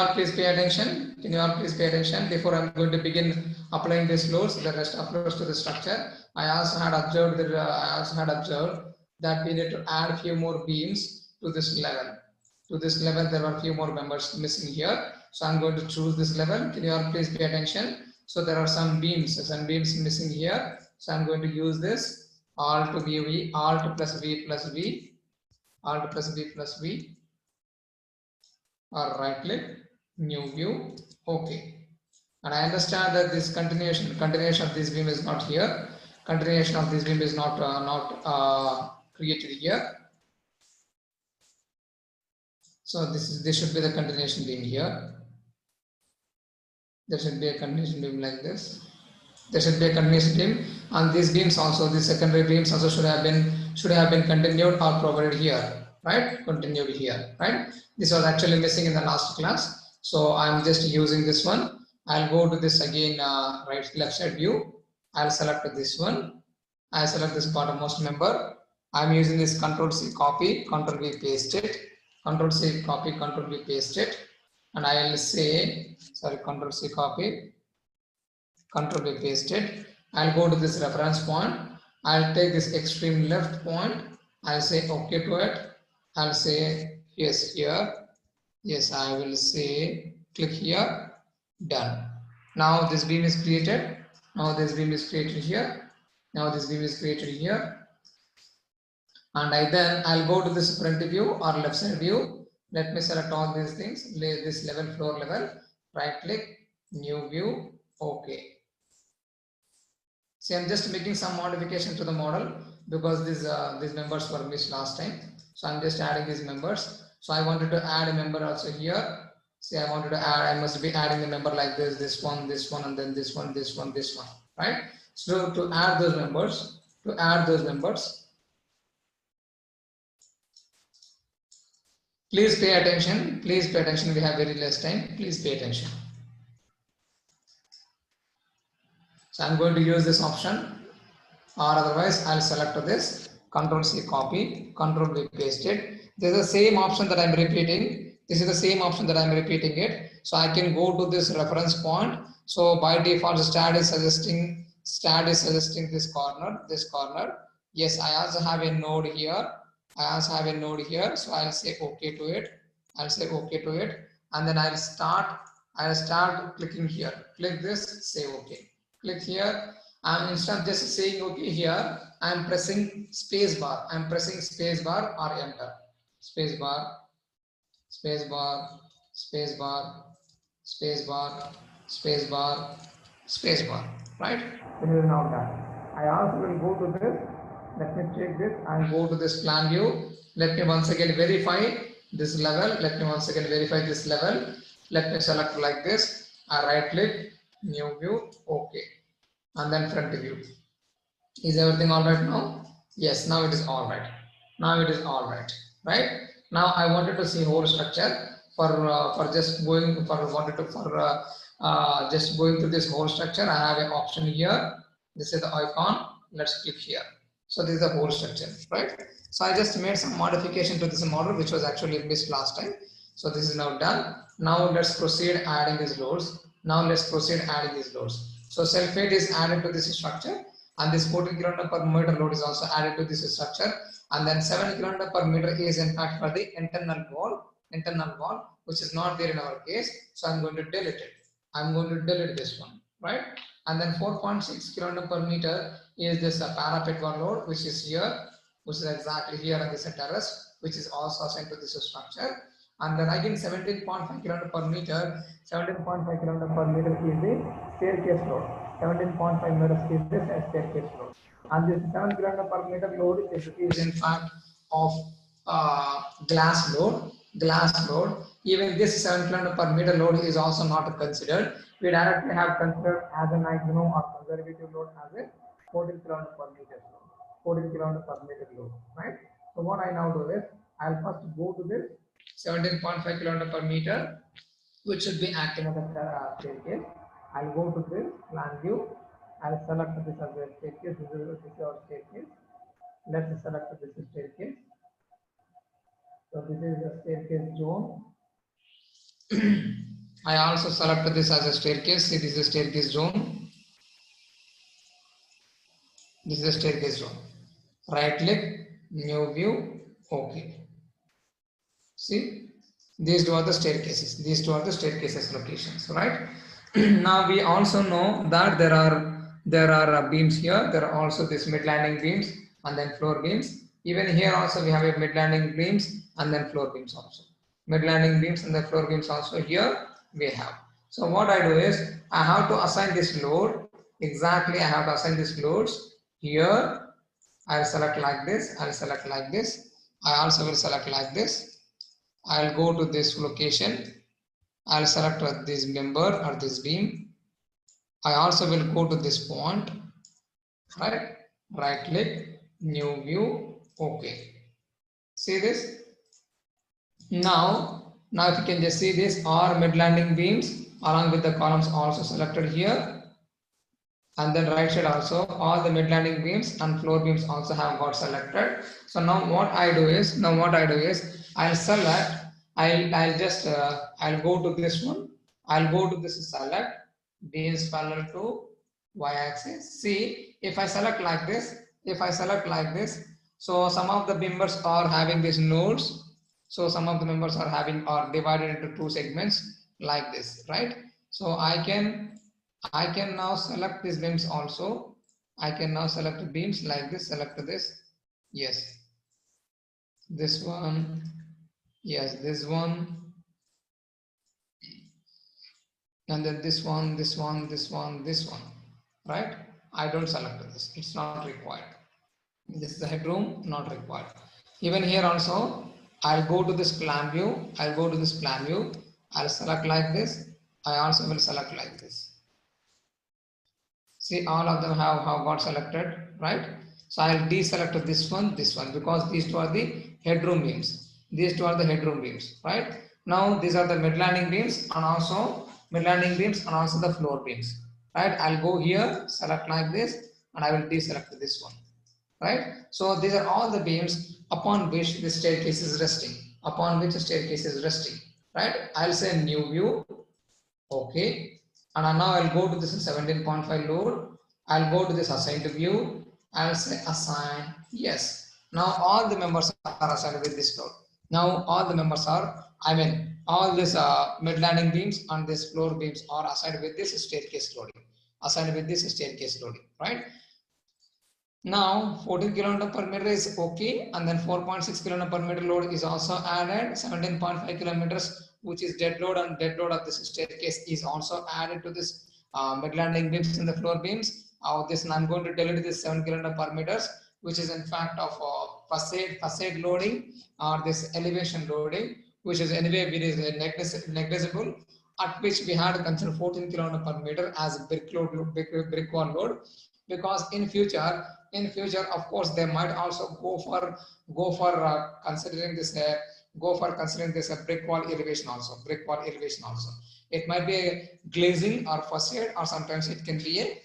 all please pay attention? Can you all please pay attention? Before I'm going to begin applying these loads, the rest approach to the structure, I also had observed that we need to add a few more beams to this level. To this level, there are a few more members missing here. So I'm going to choose this level. Can you all please pay attention? So there are some beams missing here. So I'm going to use this alt plus V plus V, alt plus V plus V, or right click, new view, okay. And I understand that this continuation of this beam is not here. Continuation of this beam is not created here. So this should be the continuation beam here. There should be a continuation beam like this. There should be a continuation beam, and these beams also, the secondary beams also should have been continued or provided here, right? Continued here, right? This was actually missing in the last class, so I'm just using this one. I'll go to this again, left side view. I'll select this one. I select this bottommost member. I'm using this Control C copy, Control V paste it, Control C copy, Control V paste it, and I'll say, sorry, Control C copy, Control V paste it. I'll go to this reference point. I'll take this extreme left point. I'll say OK to it. I'll say yes here. Yes, I will say click here. Done. Now this beam is created. Now this beam is created here. Now this beam is created here. And I'll go to this front view or left side view. Let me select all these things. This level, floor level. Right click, new view. OK. See, I'm just making some modification to the model because these members were missed last time. So I'm just adding these members. So I wanted to add a member also here. See, I wanted to add, I must be adding the member like this one, and then this one, right? So to add those members, please pay attention. Please pay attention. We have very less time. Please pay attention. So I'm going to use this option, or otherwise I'll select this, Control C copy, Control V paste it. This is the same option that I'm repeating. So I can go to this reference point. So by default, STAAD is suggesting this corner. Yes, I also have a node here. So I'll say OK to it. And then I'll start clicking here. Click this, say OK. Click here, and instead of just saying OK here, I'm pressing space bar. Or enter. Space bar, right? This is now done. I also will go to this. Let me check this and go to this plan view. Let me once again verify this level. Let me select like this. I right click, new view, OK. And then front view. Is everything all right now? Yes, now it is all right. Right? Now I wanted to see whole structure just going through this whole structure. I have an option here. This is the icon. Let's click here. So this is the whole structure, right? So I just made some modification to this model, which was actually missed last time. So this is now done. Now let's proceed adding these loads. So self-weight is added to this structure, and this 14 kN per meter load is also added to this structure, and then 7 kN per meter is in fact for the internal wall, which is not there in our case. So I'm going to delete it. This one, right? And then 4.6 kN per meter is this parapet wall load, which is here, which is exactly here on this terrace, which is also assigned to this structure. And then again 17.5 kN per meter. 17.5 kN per meter is the staircase load. 17.5 meters is this staircase load. And this 7 kN per meter load is in fact of glass load. Even this 7 kN per meter load is also not considered. We directly have considered as a maximum or conservative load as a 14 kN per meter load. Right? So what I now do is I'll first go to this 17.5 kN per meter, which should be acting as a staircase. I'll go to this plan view. I'll select this as a staircase. This is our staircase. Let's select this staircase. So this is the staircase zone. I also select this as a staircase. See, this is a staircase zone. This is a staircase zone. Right click, new view, okay. See, these two are the staircases. These two are the staircases locations, right? Now we also know that there are beams here. There are also this mid landing beams and then floor beams. Even here also we have a mid landing beams and then floor beams also. Mid landing beams and the floor beams also here we have. So what I do is I have to assign this load. Exactly, I have to assign these loads here. I'll select like this. I'll select like this. I also will select like this. I'll go to this location. I'll select this member or this beam. I also will go to this point, right? Right click, new view, okay. See this? Now if you can just see this, all mid landing beams along with the columns also selected here. And then right side also all the mid landing beams and floor beams also have got selected. So now what I do is I'll select, I'll just I'll go to this one. I'll go to this select beams parallel to y-axis. See, if I select like this, so some of the members are having these nodes. So some of the members are divided into two segments like this, right? So I can now select these beams also. I can now select beams like this, select this. Yes, this one. Yes, this one. And then this one. Right? I don't select this. It's not required. This is the headroom, not required. Even here also, I'll go to this plan view. I'll select like this. I also will select like this. See, all of them have got selected, right? So I'll deselect this one, because these two are the headroom beams. Right? Now these are the mid landing beams and also the floor beams. Right? I'll go here, select like this, and I will deselect this one. Right? So these are all the beams upon which the staircase is resting. Right? I'll say new view. Okay. And now I'll go to this 17.5 load. I'll go to this assigned view. I'll say assign. Yes. Now all the members are assigned with this load. Now all the members are, all these mid landing beams and this floor beams are assigned with this staircase loading. Right? Now 14 kN per meter is okay, and then 4.6 kN per meter load is also added. 17.5 kilometers, which is dead load, and dead load of this staircase is also added to this mid landing beams and the floor beams. This I'm going to delete this 7 kN per meters, which is in fact of facade loading or this elevation loading, which is anyway it is negligible. At which we had to consider 14 kN per meter as brick wall load, because in future of course they might also go for considering this brick wall elevation also. It might be a glazing or facade, or sometimes it can be a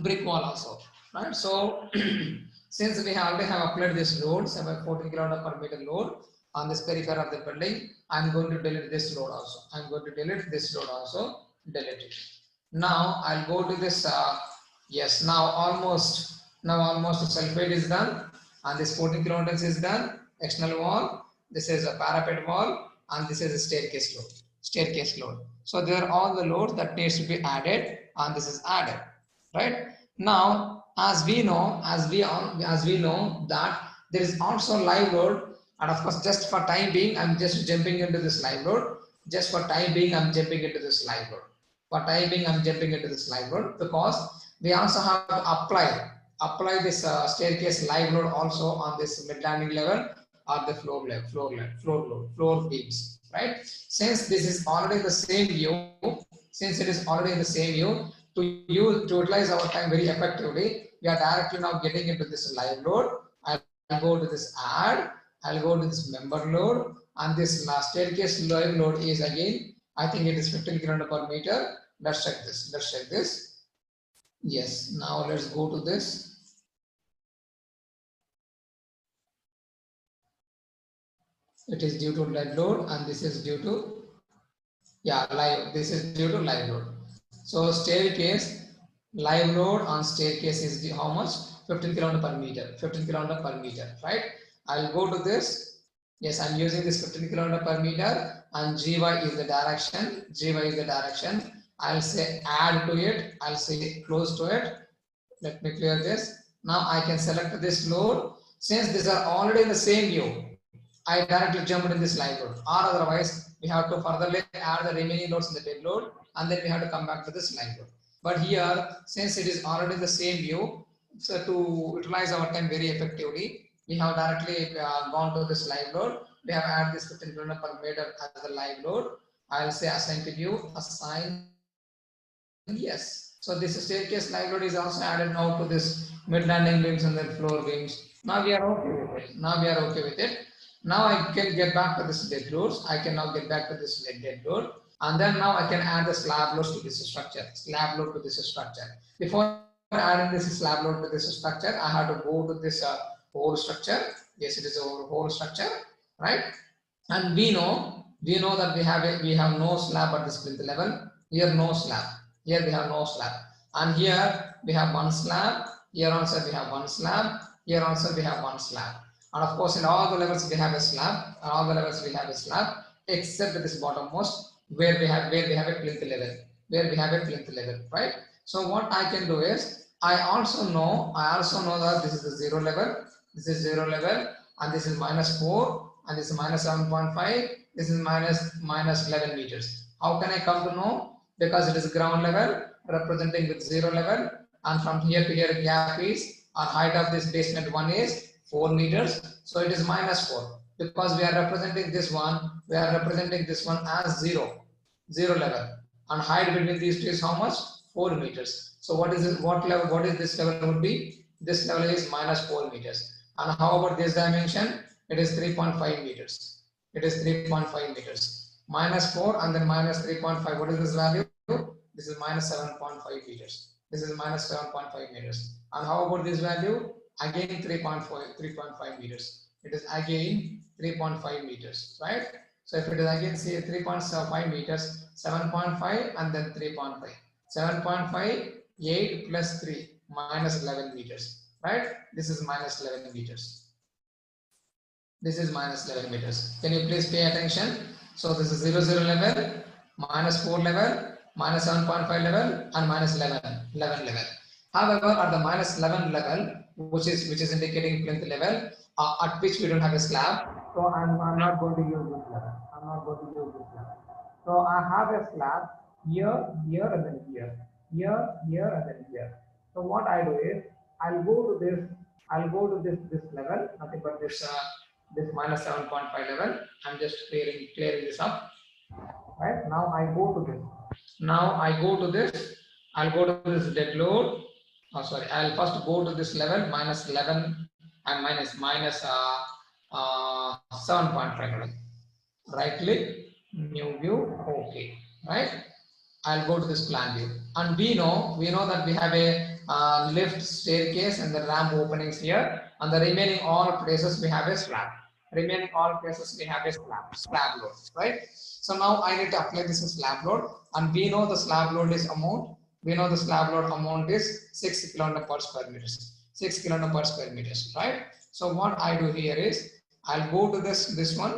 brick wall also, right? So since we already have applied this load, 14 kN per meter load on this periphery of the building, I'm going to delete this load also. Delete it. Now I'll go to this. Yes, now almost sulfate is done, and this 14 kilometers is done. External wall. This is a parapet wall, and this is a staircase load. So there are all the loads that needs to be added, and this is added. Right? Now, as we know that there is also live load, and of course, just for time being, I'm just jumping into this live load. Because we also have to apply this staircase live load also on this mid landing level or the floor beams, right? Since this is already the same view, to utilize our time very effectively, we are directly now getting into this live load. I'll go to this add, I'll go to this member load, and this last staircase live load is again, I think it is 15 kN per meter. Let's check this. Yes, now let's go to this. It is due to dead load, and this is due to Yeah, live. This is due to live load. So staircase, live load on staircase is how much? 15 kilometer per meter. 15 kilometer per meter, right? I'll go to this. Yes, I'm using this 15 kilometer per meter, and GY is the direction. GY is the direction. I'll say add to it. I'll say close to it. Let me clear this. Now I can select this load. Since these are already in the same view, I directly jumped in this live load. Or otherwise, we have to further add the remaining loads in the dead load, and then we have to come back to this live load. But here, since it is already in the same view, so to utilize our time very effectively, we have directly gone to this live load. We have added this 15 km per meter as the live load. I'll say assign to view, assign yes. So this staircase live load is also added now to this mid landing beams and then floor beams. Now we are okay with it. Now we are okay with it. Now I can get back to this dead loads. I can now get back to this dead load. And then now I can add the slab loads to this structure. Slab load to this structure. Before adding this slab load to this structure, I have to go to this whole structure. Yes, it is a whole structure, right? And we know that we have no slab at this plinth level. Here no slab. Here we have no slab. And here we have one slab. Here also we have one slab. Here also we have one slab. And of course, in all the levels we have a slab. In all the levels we have a slab, except this bottommost where we have a plinth level. Where we have a plinth level, right? So what I can do is I also know that this is the zero level. This is zero level, and this is -4, and this is -7.5. This is minus 11 meters. How can I come to know? Because it is ground level representing with zero level, and from here to here gap is, our height of this basement one is 4 meters, so it is -4. Because we are representing this one as zero level, and height between these two is how much? 4 meters. So what is this? What is this level would be? This level is -4 meters. And how about this dimension? It is 3.5 meters. It is 3.5 meters. -4 and then -3.5. What is this value? This is -7.5 meters. This is -7.5 meters. And how about this value? Again 3.5 meters. It is again 3.5 meters, right? So if it is again say 3.5 meters, 7.5 and then 3.5. 7.5, 8 plus 3, -11 meters, right? This is -11 meters. This is -11 meters. Can you please pay attention? So this is 0 level, -4 level, -7.5 level, and -11 level. However, at the -11 level, which is indicating plinth level, at which we don't have a slab, so I'm not going to use this level. I'm not going to use this level. So I have a slab here, here, and then here, and then here. So what I do is I'll go to this level, nothing but this -7.5 level. I'm just clearing this up. Right now I go to this. I'll go to this dead load. Oh, sorry. I'll first go to this level -11 and minus 7.5 level. Right click, new view, okay, right? I'll go to this plan view, and we know that we have a lift, staircase, and the ramp openings here, and the remaining all places we have a slab. Slab load, right? So now I need to apply this slab load, and we know the slab load is amount. We know the slab load amount is 6 kN per square meters. 6 kN per square meters, right? So what I do here is I'll go to this one.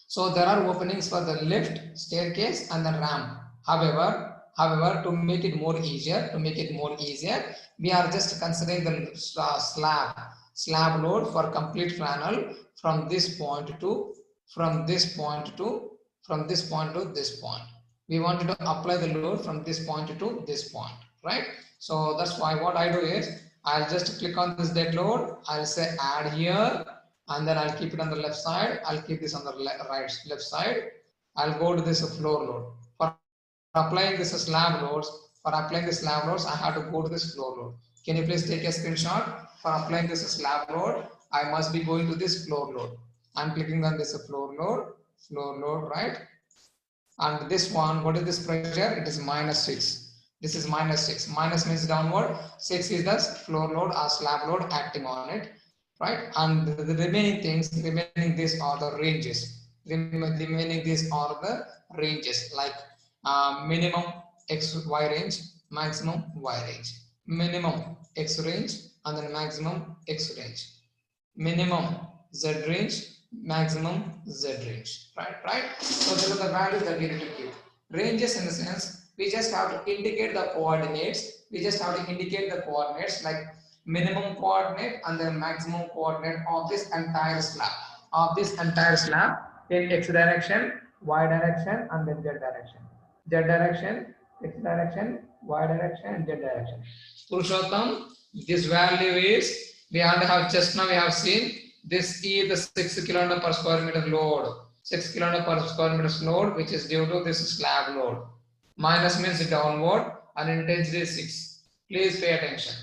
So there are openings for the lift, staircase, and the ramp. However, to make it more easier, we are just considering the slab load for complete flannel from this point to this point. We wanted to apply the load from this point to this point, right? So that's why what I do is I'll just click on this dead load. I'll say add here, and then I'll keep it on the left side. I'll keep this on the left side. I'll go to this floor load. For applying this slab loads, I have to go to this floor load. Can you please take a screenshot? For applying this slab load, I must be going to this floor load. I'm clicking on this floor load, right? And this one, what is this pressure? It is -6. This is -6. Minus means downward. 6 is the floor load or slab load acting on it, right? And the remaining these are the ranges. Remaining these are the ranges, like minimum x y range, maximum y range, minimum x range, and then maximum x range, minimum z range, maximum z range. Right. So these are the values that we need to give. Ranges in the sense we just have to indicate the coordinates. We just have to indicate the coordinates like minimum coordinate and then maximum coordinate of this entire slab. In x direction, y direction, and then z direction. Z direction, x direction, y direction, and z direction. Purushottam, this value is, we have just now we have seen this is the 6 kN per square meter load. 6 kN per square meter load, which is due to this slab load. Minus means downward and intensity is 6. Please pay attention.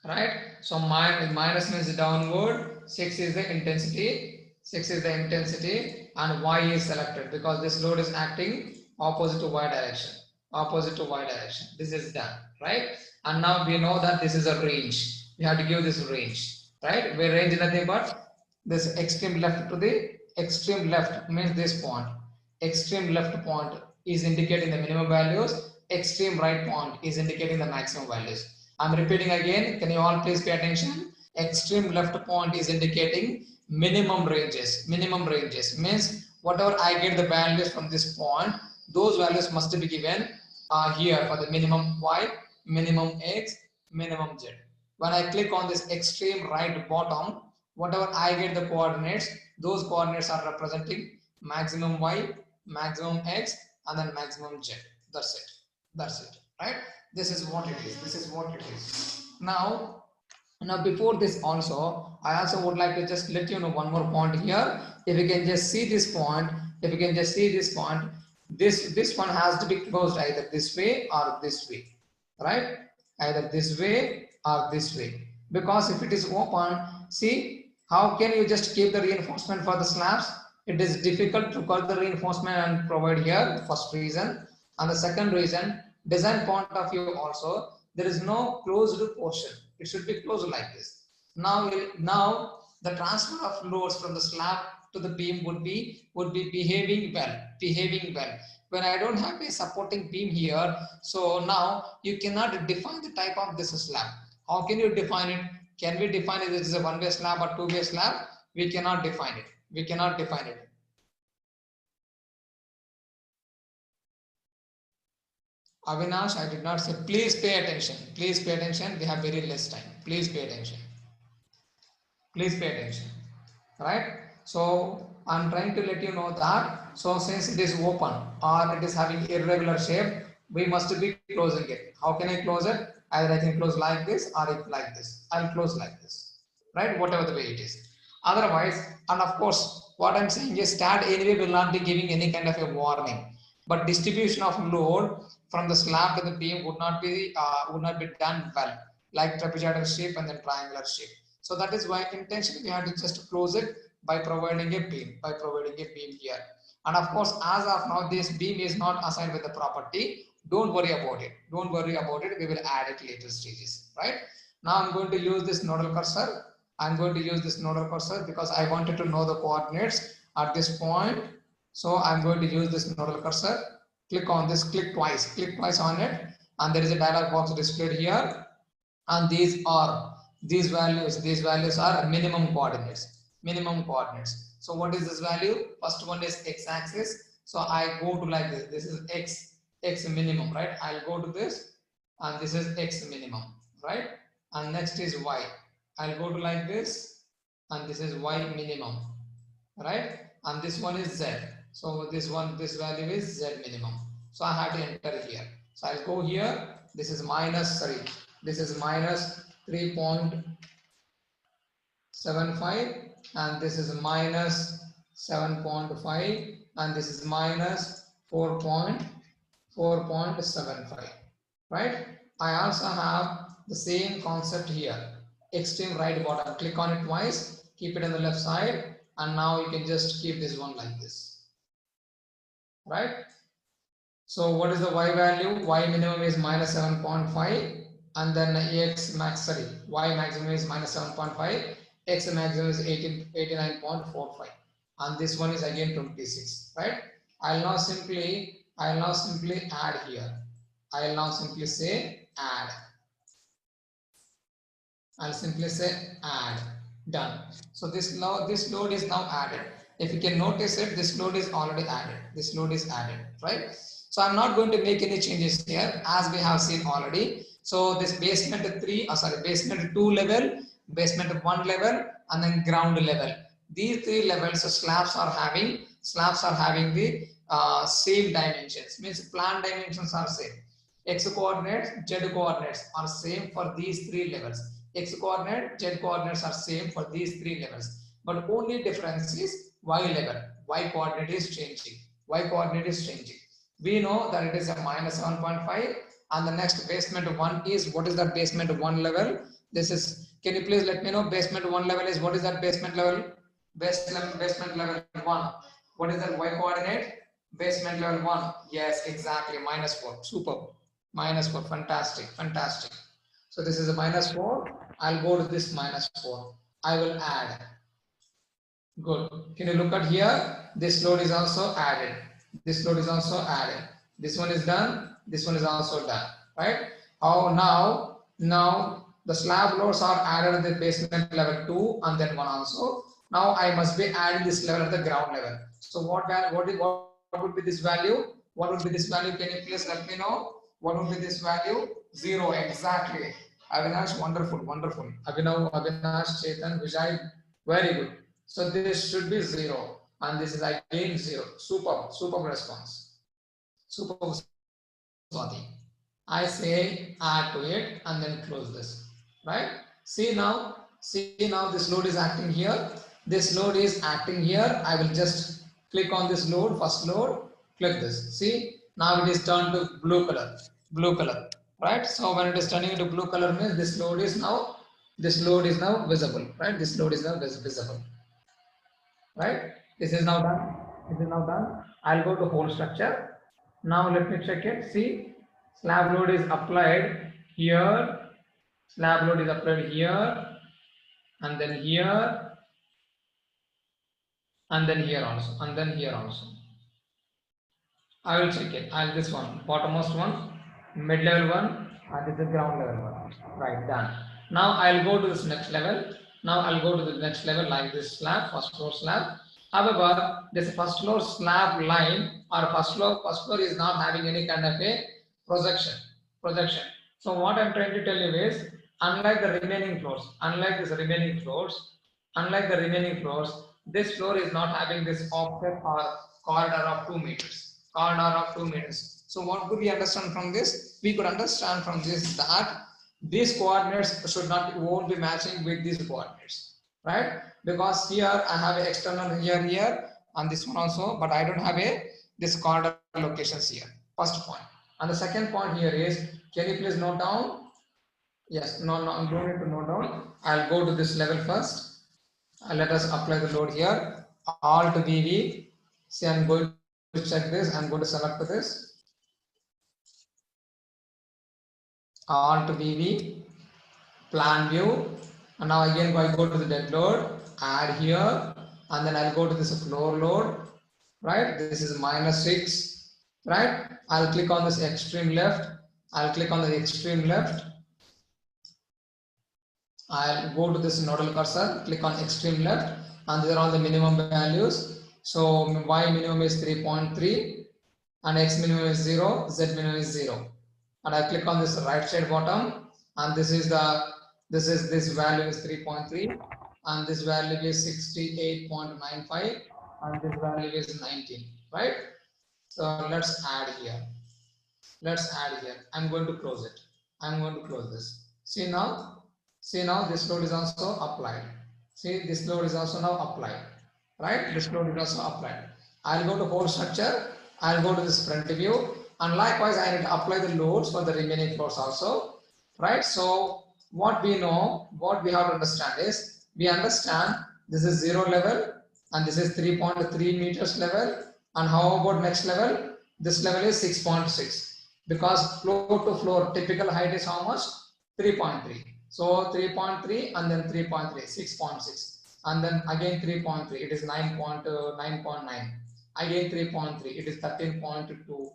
Right? So minus means downward, 6 is the intensity, and y is selected because this load is acting opposite to y direction. This is done, right? And now we know that this is a range. We have to give this range, right? Where range is nothing but this extreme left to the extreme left means this point. Extreme left point is indicating the minimum values. Extreme right point is indicating the maximum values. I'm repeating again. Can you all please pay attention? Extreme left point is indicating minimum ranges. Minimum ranges means whatever I get the values from this point, those values must be given here for the minimum y, minimum x, minimum z. When I click on this extreme right bottom, whatever I get the coordinates, those coordinates are representing maximum y, maximum x, and then maximum z. That's it. Right? This is what it is. Now before this also, I also would like to just let you know one more point here. If you can just see this point, this one has to be closed either this way or this way, right? Either this way or this way. Because if it is open, see, how can you just keep the reinforcement for the slabs? It is difficult to cut the reinforcement and provide here, the first reason. And the second reason, design point of view also, there is no closed portion. It should be closed like this. Now the transfer of loads from the slab to the beam would be behaving well. When I don't have a supporting beam here, so now you cannot define the type of this slab. How can you define it? Can we define it this is a one-way slab or two-way slab? We cannot define it. Avinash, I did not say, please pay attention. We have very less time. Please pay attention. Right? So I'm trying to let you know that, so since it is open or it is having irregular shape, we must be closing it. How can I close it? Either I can close like this or like this. I'll close like this, right? Whatever the way it is. Otherwise, and of course, what I'm saying is STAAD anyway will not be giving any kind of a warning, but distribution of load from the slab to the beam would not be done well, like trapezoidal shape and then triangular shape. So that is why intentionally we have to just close it by providing a beam here. And of course, as of now, this beam is not assigned with the property. Don't worry about it. We will add it later stages, right? Now I'm going to use this nodal cursor. Because I wanted to know the coordinates at this point. So I'm going to use this nodal cursor. Click on this, click twice on it, and there is a dialog box displayed here. And these values are minimum coordinates. So what is this value? First one is x-axis. So I go to like this. This is x minimum, right? I'll go to this, and this is x minimum, right? And next is y. I'll go to like this, and this is y minimum, right? And this one is z. So this value is z minimum. So I have to enter here. So I'll go here. This is minus 3.75, and this is minus 7.5, and this is minus 4.75, right? I also have the same concept here. Extreme right bottom. Click on it twice. Keep it on the left side, and now you can just keep this one like this, right? So what is the y value? Y minimum is minus 7.5, and then y maximum is minus 7.5, X maximum is 89.45, and this one is again 26, right? I'll now simply add here. I'll now simply say add. I'll simply say add. Done. So this load is now added. If you can notice it, this load is already added. This load is added, right? So I'm not going to make any changes here as we have seen already. So this basement 2 level, basement 1 level, and then ground level. These 3 levels of slabs are having the same dimensions. Means plan dimensions are same. X coordinates, Z coordinates are same for these 3 levels. X coordinate, Z coordinates are same for these 3 levels. But only difference is Y level. Y coordinate is changing. Y coordinate is changing. We know that it is a minus 7.5, and the next basement 1 is, what is that basement 1 level? This is, can you please let me know basement 1 level is, what is that basement level? Basement level 1. What is that Y coordinate? Basement level 1. Yes, exactly, minus 4. Superb. Minus 4. Fantastic. Fantastic. So this is a minus 4. I'll go to this minus 4. I will add. Good. Can you look at here? This load is also added. This load is also added. This one is done. This one is also done. Right? Now the slab loads are added at the basement level 2 and then 1 also. Now I must be adding this level at the ground level. So what would be this value? What would be this value? Can you please let me know? What would be this value? 0. Exactly. Avinash, wonderful, wonderful. Abhinav, Avinash, Chetan, Vijay, very good. So this should be 0, and this is again 0. Superb response. Superb, Swati. I say add to it and then close this. Right? See now this load is acting here. This load is acting here. I will just click on this load, first load, click this. See, now it is turned to blue color. Right? So when it is turning into blue color means this load is now visible. Right? This load is now visible. Right? This is now done. I'll go to whole structure. Now let me check it. See, slab load is applied here. Slab load is applied here, and then here, and then here also, and then here also. I will check it. This one, bottommost one, mid-level one, and this is ground level one. Right, done. Now I'll go to this next level. Like this slab, first floor slab. However, this first floor slab line or first floor is not having any kind of a projection. So what I'm trying to tell you is, unlike the remaining floors, this floor is not having this offset or corridor of 2 meters. So what could we understand from this? We could understand from this that these coordinates won't be matching with these coordinates, right? Because here I have an external here, and this one also, but I don't have this corridor locations here. First point. And the second point here is, can you please note down? Yes, no, I don't need to note down. I'll go to this level first. Let us apply the load here. Alt VV. See, I'm going to check this. I'm going to select this. Alt VV. Plan view. And now again I go to the dead load. Add here. And then I'll go to this floor load. Right? This is -6. Right? I'll click on this extreme left. I'll go to this nodal cursor, click on extreme left, and these are all the minimum values. So Y minimum is 3.3, and X minimum is 0, Z minimum is 0. And I click on this right side bottom, and this value is 3.3, and this value is 68.95, and this value is 19. Right? So let's add here. I'm going to close it. I'm going to close this. See now this load is also applied. See, this load is also now applied. Right? This load is also applied. I'll go to whole structure. I'll go to this front view. And likewise, I need to apply the loads for the remaining floors also. Right? So what we have to understand is, we understand this is 0 level and this is 3.3 meters level. And how about next level? This level is 6.6. Because floor to floor typical height is how much? 3.3. So 3.3 and then 3.3, 6.6. And then again 3.3, it is 9.9. Again 3.3, it is 13.2.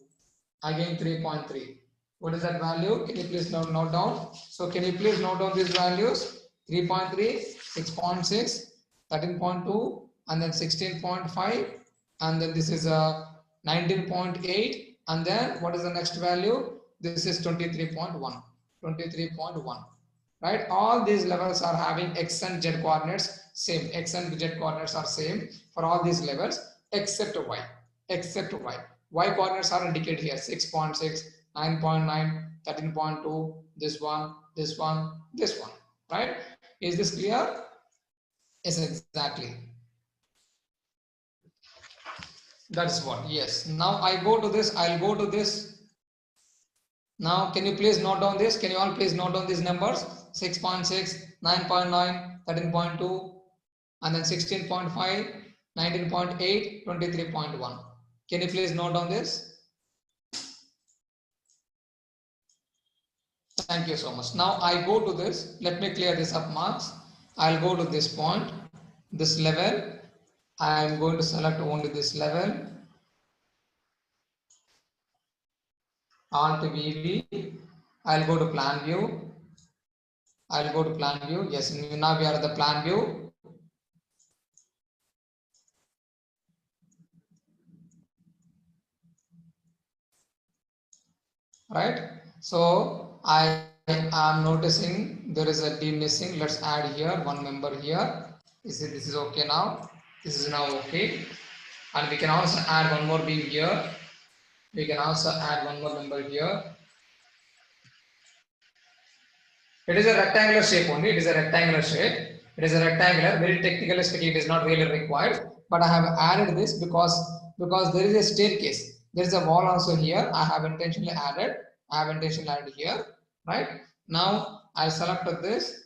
Again 3.3. What is that value? Can you please note down? So can you please note down these values? 3.3, 6.6, 13.2, and then 16.5, and then this is 19.8, and then what is the next value? This is 23.1. 23.1. Right? All these levels are having x and z coordinates same. X and z coordinates are same for all these levels except y. Except y. Y coordinates are indicated here: 6.6, 9.9, 13.2, this one, this one, this one. Right? Is this clear? Yes, exactly. That's what. Yes. Now I go to this. I'll go to this. Now, can you please note down this? Can you all please note down these numbers? 6.6, 9.9, 13.2, and then 16.5, 19.8, 23.1. Can you please note down this? Thank you so much. Now I go to this. Let me clear this up, marks. I'll go to this point, this level. I am going to select only this level. Alt VV. I'll go to plan view. I'll go to plan view. Yes, now we are at the plan view. Right? So I am noticing there is a D missing. Let's add here one member here. This is okay now. This is now okay. And we can also add one more beam here. We can also add one more member here. It is a rectangular shape only. It is a rectangular shape. It is a rectangular. Very technically speaking, it is not really required. But I have added this because there is a staircase. There is a wall also here. I have intentionally added. Here. Right now, I select this,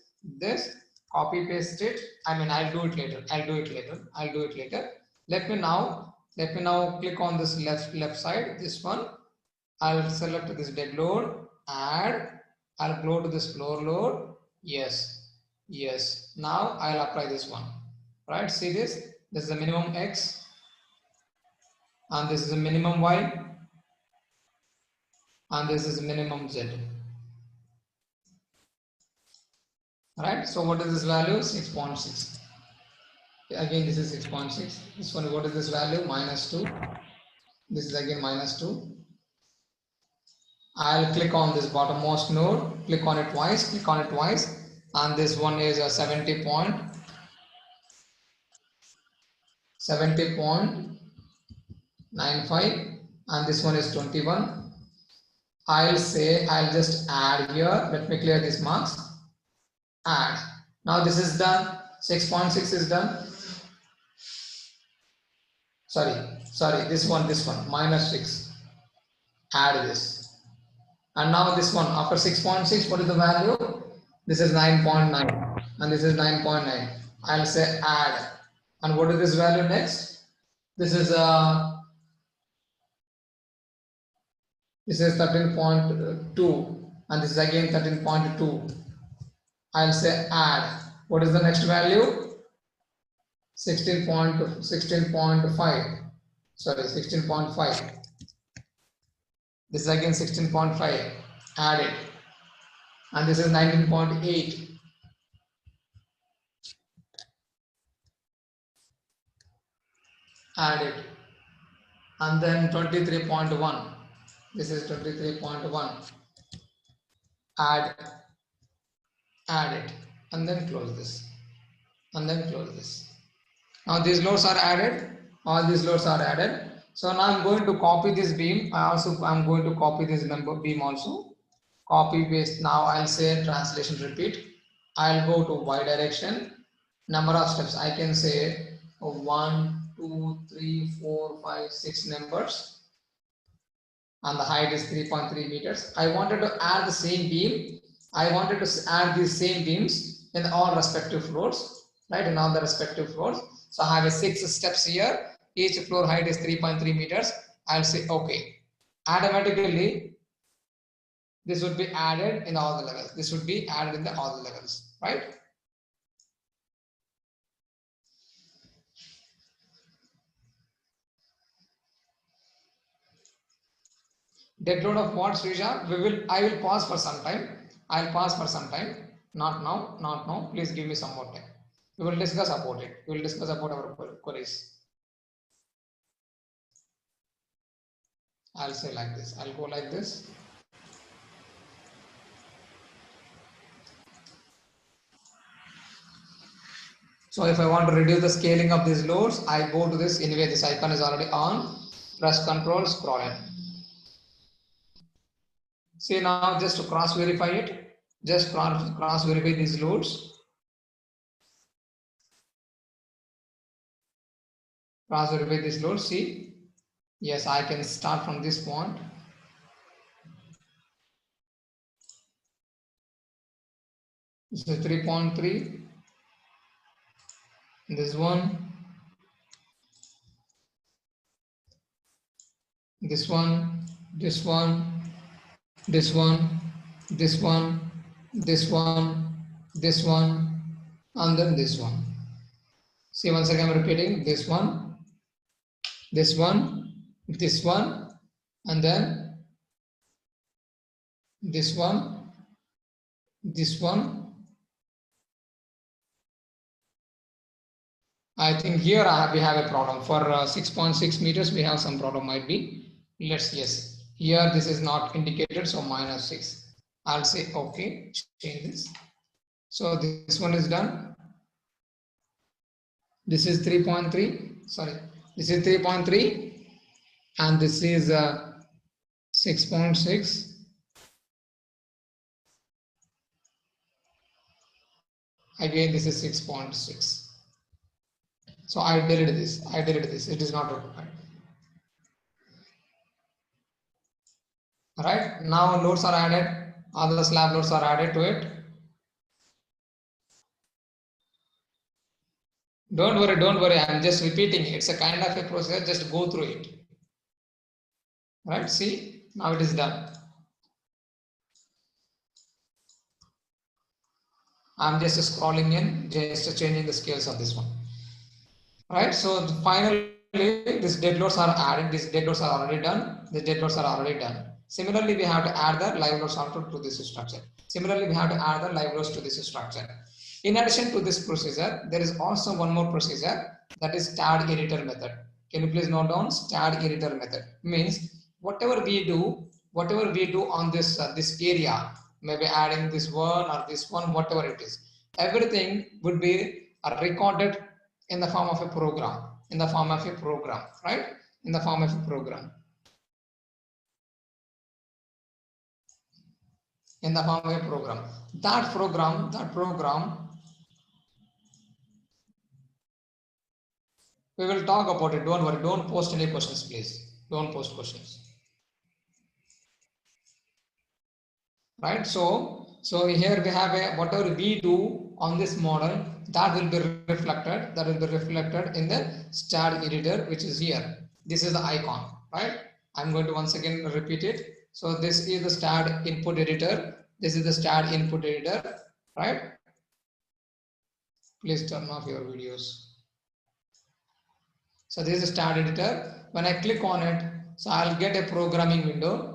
copy paste it. I mean, I'll do it later. Let me now click on this left side. This one. I'll select this dead load. Add. I'll go to this floor load. Yes. Now I'll apply this one. Right? See this? This is the minimum X, and this is the minimum Y, and this is minimum Z. Right? So what is this value? 6.6. Again, this is 6.6. This one, what is this value? -2. This is again -2. I'll click on this bottommost node, click on it twice, and this one is a 70.95, and this one is 21. I'll just add here. Let me clear these marks. Add. Now this is done. 6.6 is done. Sorry, this one, -6. Add this. And now this one, after 6.6, what is the value? This is 9.9, and this is 9.9. I'll say add. And what is this value next? This is 13.2, and this is again 13.2. I'll say add. What is the next value? 16.5. Sorry, 16.5. This is again 16.5. Add it. And this is 19.8. Add it. And then 23.1. This is 23.1. Add it. And then close this. Now these loads are added. All these loads are added. So now I'm going to copy this beam. I'm going to copy this number beam also. Copy paste. Now I'll say translation repeat. I'll go to y direction. Number of steps I can say 1, 2, 3, 4, 5, 6 numbers. And the height is 3.3 meters. I wanted to add the same beam. I wanted to add these same beams in all respective floors, right? In all the respective floors. So I have 6 steps here. Each floor height is 3.3 meters. I'll say okay. Automatically, this would be added in all the levels. This would be added in all the levels, right? Dead load of what, Srija? I will pause for some time. I'll pause for some time. Not now, not now. Please give me some more time. We will discuss about it. We will discuss about our queries. I'll say like this. I'll go like this. So if I want to reduce the scaling of these loads, I go to this. Anyway, this icon is already on. Press Control, scroll in. See now, just to cross verify it. Just cross verify these loads. Cross verify this load. See, yes, I can start from this point. This is 3.3. This one, this one, this one, this one, this one, this one, this one, and then this one. See, once again I'm repeating this one, this one, this one, and then this one, this one. I think here we have a problem for 6.6 meters. We have some problem, might be. Yes, here this is not indicated, so -6. I'll say okay, change this. So this one is done. This is 3.3. Sorry, this is 3.3, and this is 6.6. Again, this is 6.6. So I deleted this. It is not required. Right now, loads are added. All the slab loads are added to it. Don't worry. I'm just repeating. It's a kind of a process. Just go through it. Right? See, now it is done. I'm just scrolling in, just changing the scales of this one. Right? So finally, these dead loads are added. These dead loads are already done. The dead loads are already done. Similarly, we have to add the live loads also to this structure. In addition to this procedure, there is also one more procedure, that is start editor method. Can you please note down start editor method? Means whatever we do on this this area, maybe adding this one or this one, whatever it is, everything would be recorded in the form of a program, right? In the form of a program. That program, we will talk about it. Don't worry. Don't post any questions, please. Don't post questions. Right? So here we have a whatever we do on this model, that will be reflected. In the start editor, which is here. This is the icon, right? I'm going to once again repeat it. So this is the start input editor. This is the start input editor, right? Please turn off your videos. So this is the start editor. When I click on it, so I'll get a programming window.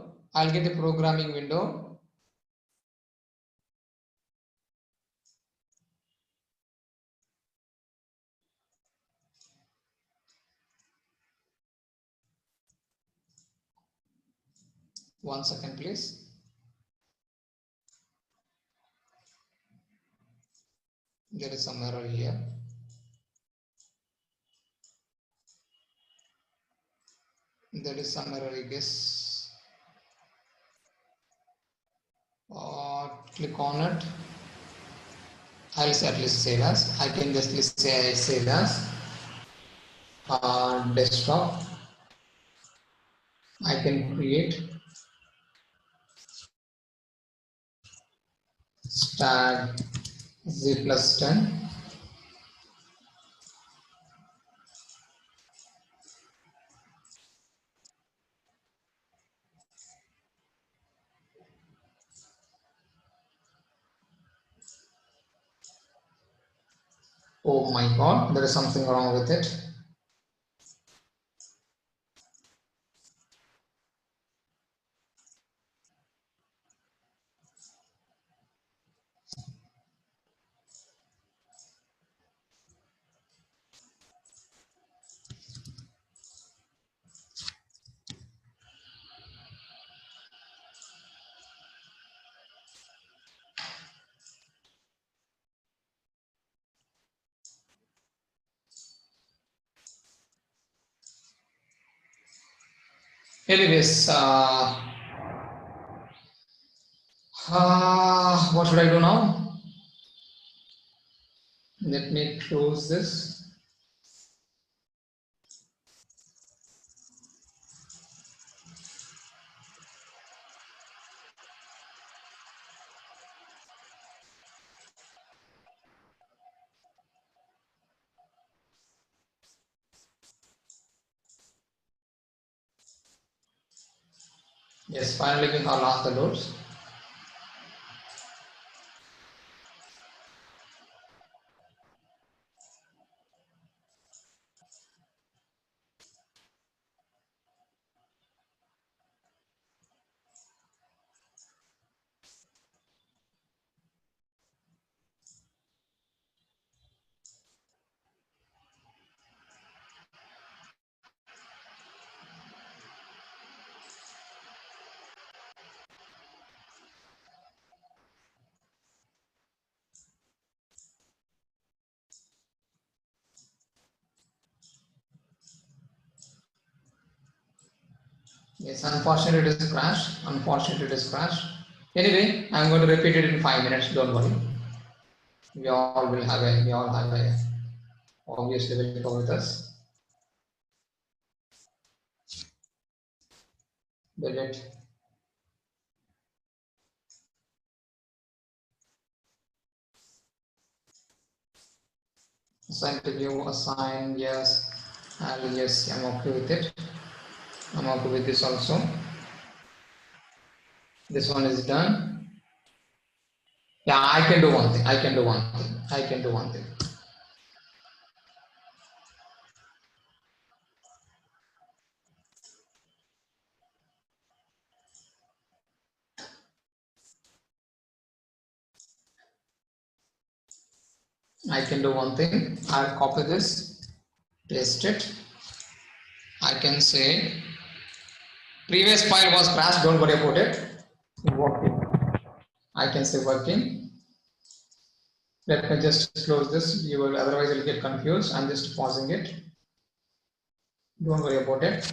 One second, please. There is some error here. I guess. Click on it. I'll say at least save as. I can just say save as desktop. I can create start Z+10. Oh my god, there is something wrong with it. Anyways, what should I do now? Let me close this. Yes, finally we have lost the loads. Yes, unfortunately it is crashed. Unfortunately it is crashed. Anyway, I'm going to repeat it in 5 minutes. Don't worry. We all have a, obviously will go with us. Delete. Assign to view, assign, yes. And yes, I'm okay with it. I'm okay with this also. This one is done. Yeah, I can do one thing. I can do one thing. I can do one thing. I can do one thing. I'll copy this, paste it. I can say previous file was crashed. Don't worry about it. Working. I can say working. Let me just close this. You will otherwise you'll get confused. I'm just pausing it. Don't worry about it.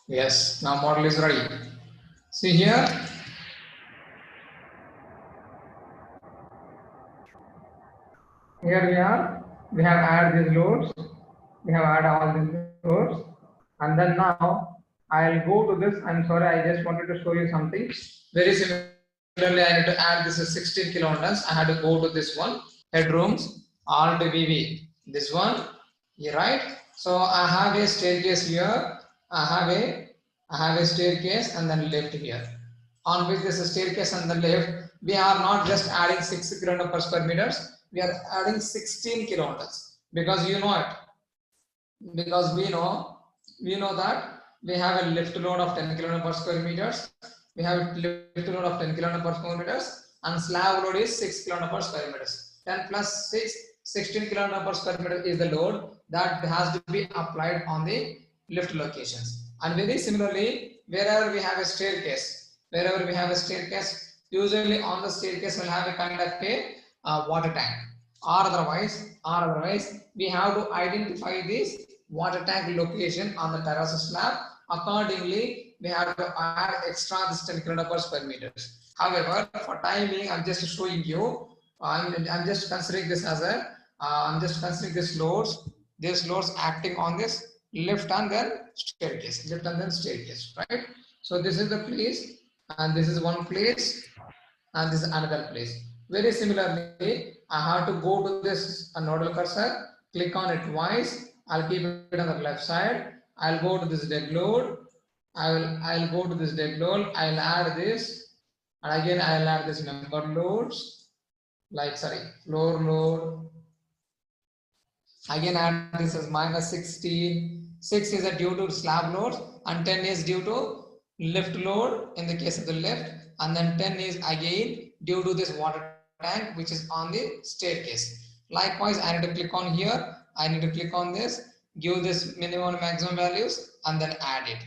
Yes, now model is ready. See here. Here we are. We have added these loads. We have added all these loads. And then now I'll go to this. I'm sorry, I just wanted to show you something. Very similarly, I need to add this is 16 kilonewtons. I had to go to this one, headrooms, alt VV. This one, right? So I have a staircase here. I have a staircase and then lift here. On which this staircase and the lift, we are not just adding 6 kN per square meters, we are adding 16 kilometers, because you know it, because we know that we have a lift load of 10 kN per square meters, we have a lift load of 10 kN per square meters, and slab load is 6 kN per square meters. 10 plus 6, 16 kN per square meter is the load that has to be applied on the lift locations. And very similarly, wherever we have a staircase, usually on the staircase we'll have a kind of a water tank, or otherwise we have to identify this water tank location on the terrace slab. Accordingly, we have to add extra this 10 kN per square meters. However, for time being, I'm just showing you. I'm just considering this as a. I'm just considering this loads. These loads acting on this lift and then staircase. Right? So this is the place, and this is one place, and this is another place. Very similarly, I have to go to this nodal cursor, click on it twice. I'll keep it on the left side. I'll go to this dead load. I'll go to this dead load. I'll add this, and again I'll add this number loads, like floor load. Again add this as minus 16. 6 is due to slab load, and 10 is due to lift load in the case of the lift, and then 10 is again due to this water tank which is on the staircase. Likewise, I need to click on here. I need to click on this, give this minimum and maximum values, and then add it.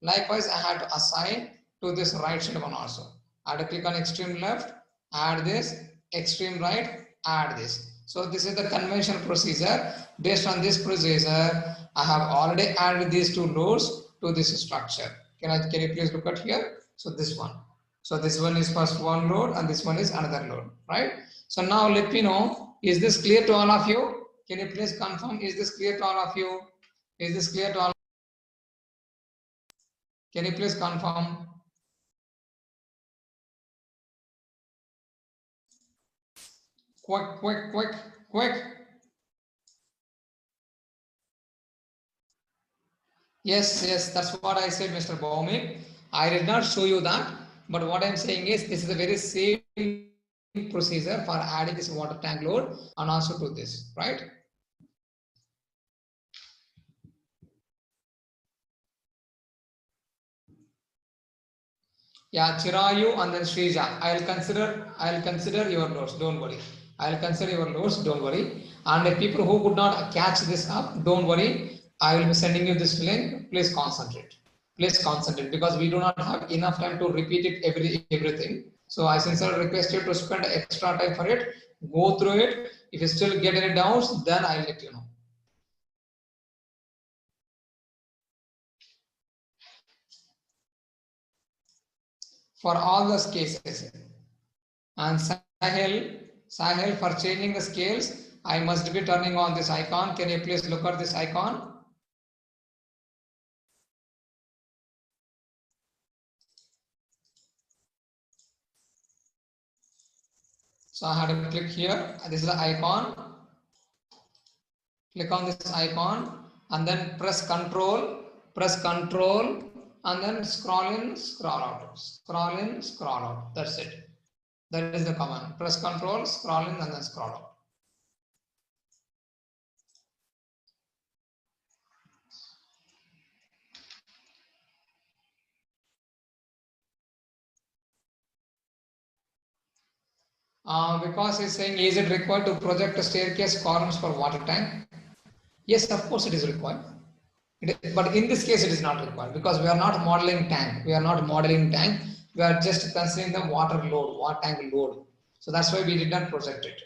Likewise, I have to assign to this right side one also. I have to click on extreme left, add this, extreme right, add this. So this is the conventional procedure. Based on this procedure, I have already added these two loads to this structure. Can you please look at here? So this one. So this one is first one load, and this one is another load, right? So now let me know, is this clear to all of you? Can you please confirm, is this clear to all of you? Is this clear to all? Can you please confirm? Quick. Yes, that's what I said, Mr. Baumik. I did not show you that, but what I'm saying is this is a very same procedure for adding this water tank load and also to this, right? Yeah, Chirayu and then Shrija. I'll consider your loads, don't worry. I'll consider your loads, don't worry. And the people who could not catch this up, don't worry. I will be sending you this link. Please concentrate. Because we do not have enough time to repeat it everything. So I sincerely request you to spend extra time for it. Go through it. If you still get any doubts, then I'll let you know. For all those cases. And Sahel, for changing the scales, I must be turning on this icon. Can you please look at this icon? So I have to click here. This is the icon. Click on this icon and then press control, and then scroll in, scroll out. Scroll in, scroll out. That's it. That is the command. Press control, scroll in, and then scroll out. Because it's saying, is it required to project a staircase columns for water tank? Yes, of course it is required. But in this case, it is not required because we are not modeling tank. We are just considering the water tank load. So that's why we did not project it.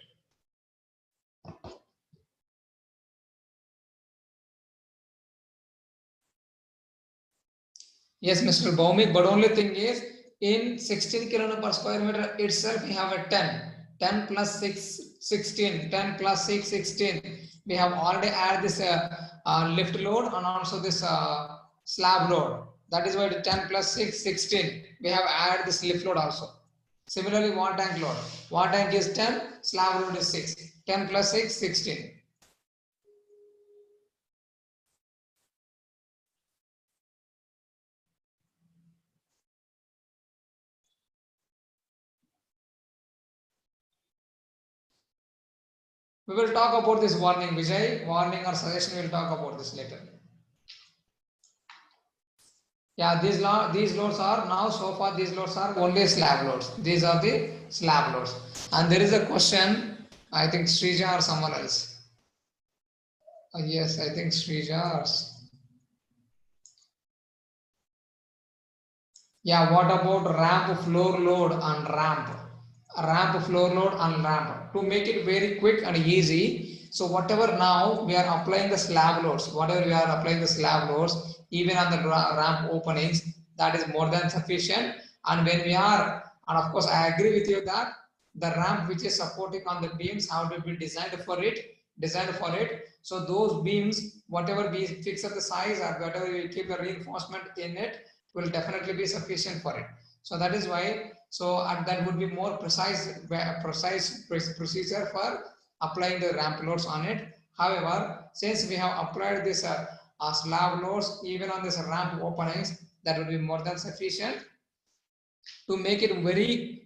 Yes, Mr. Baumik, but only thing is, in 16 kN per square meter itself, we have a 10 plus 6, 16, 10 plus 6, 16. We have already added this lift load and also this slab load. That is why the 10 plus 6, 16. We have added this lift load also. Similarly, water tank load. Water tank is 10, slab load is 6. 10 plus 6, 16. We will talk about this warning, Vijay. Warning or suggestion, we will talk about this later. Yeah, these loads are now, so far these loads are only slab loads. These are the slab loads. And there is a question, I think Srija or someone else. Yes, I think Srija. Yeah, what about ramp, floor load and ramp? Ramp, floor load and ramp. To make it very quick and easy, so whatever now we are applying the slab loads, whatever we are applying the slab loads, even on the ramp openings, that is more than sufficient. And when we are, and of course I agree with you that the ramp which is supporting on the beams have to be designed for it. So those beams, whatever we fix at the size or whatever we keep the reinforcement in it, will definitely be sufficient for it. So that is why, so that would be more precise procedure for applying the ramp loads on it. However, since we have applied this slab loads even on this ramp openings, that would be more than sufficient to make it very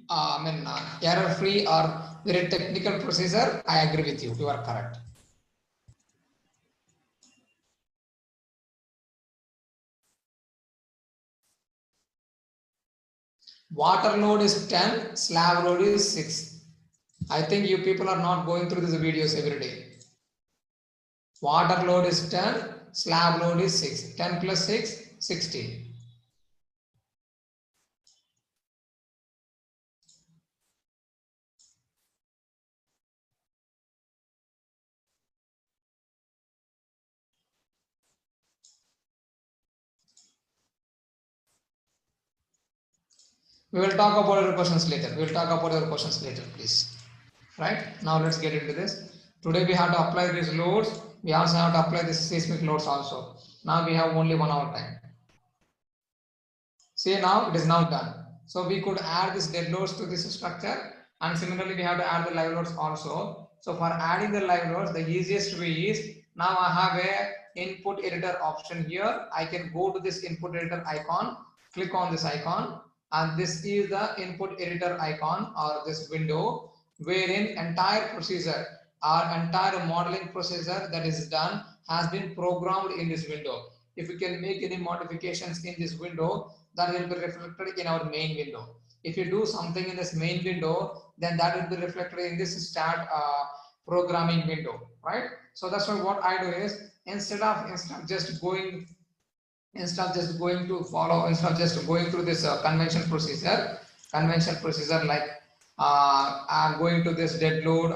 error free or very technical procedure. I agree with you. You are correct. Water load is 10, slab load is 6. I think you people are not going through these videos every day. Water load is 10, slab load is 6. 10 plus 6, 16. We will talk about your questions later. We will talk about your questions later, please. Right? Now let's get into this. Today we have to apply these loads. We also have to apply these seismic loads also. Now we have only 1 hour time. See, now it is now done. So we could add this dead loads to this structure, and similarly we have to add the live loads also. So for adding the live loads, the easiest way is, now I have a input editor option here. I can go to this input editor icon, click on this icon, and this is the input editor icon or this window, wherein entire procedure or entire modeling procedure that is done has been programmed in this window. If we can make any modifications in this window, that will be reflected in our main window. If you do something in this main window, then that will be reflected in this start programming window, right? So that's why what I do is, instead of just going through this convention procedure like I'm going to this dead load,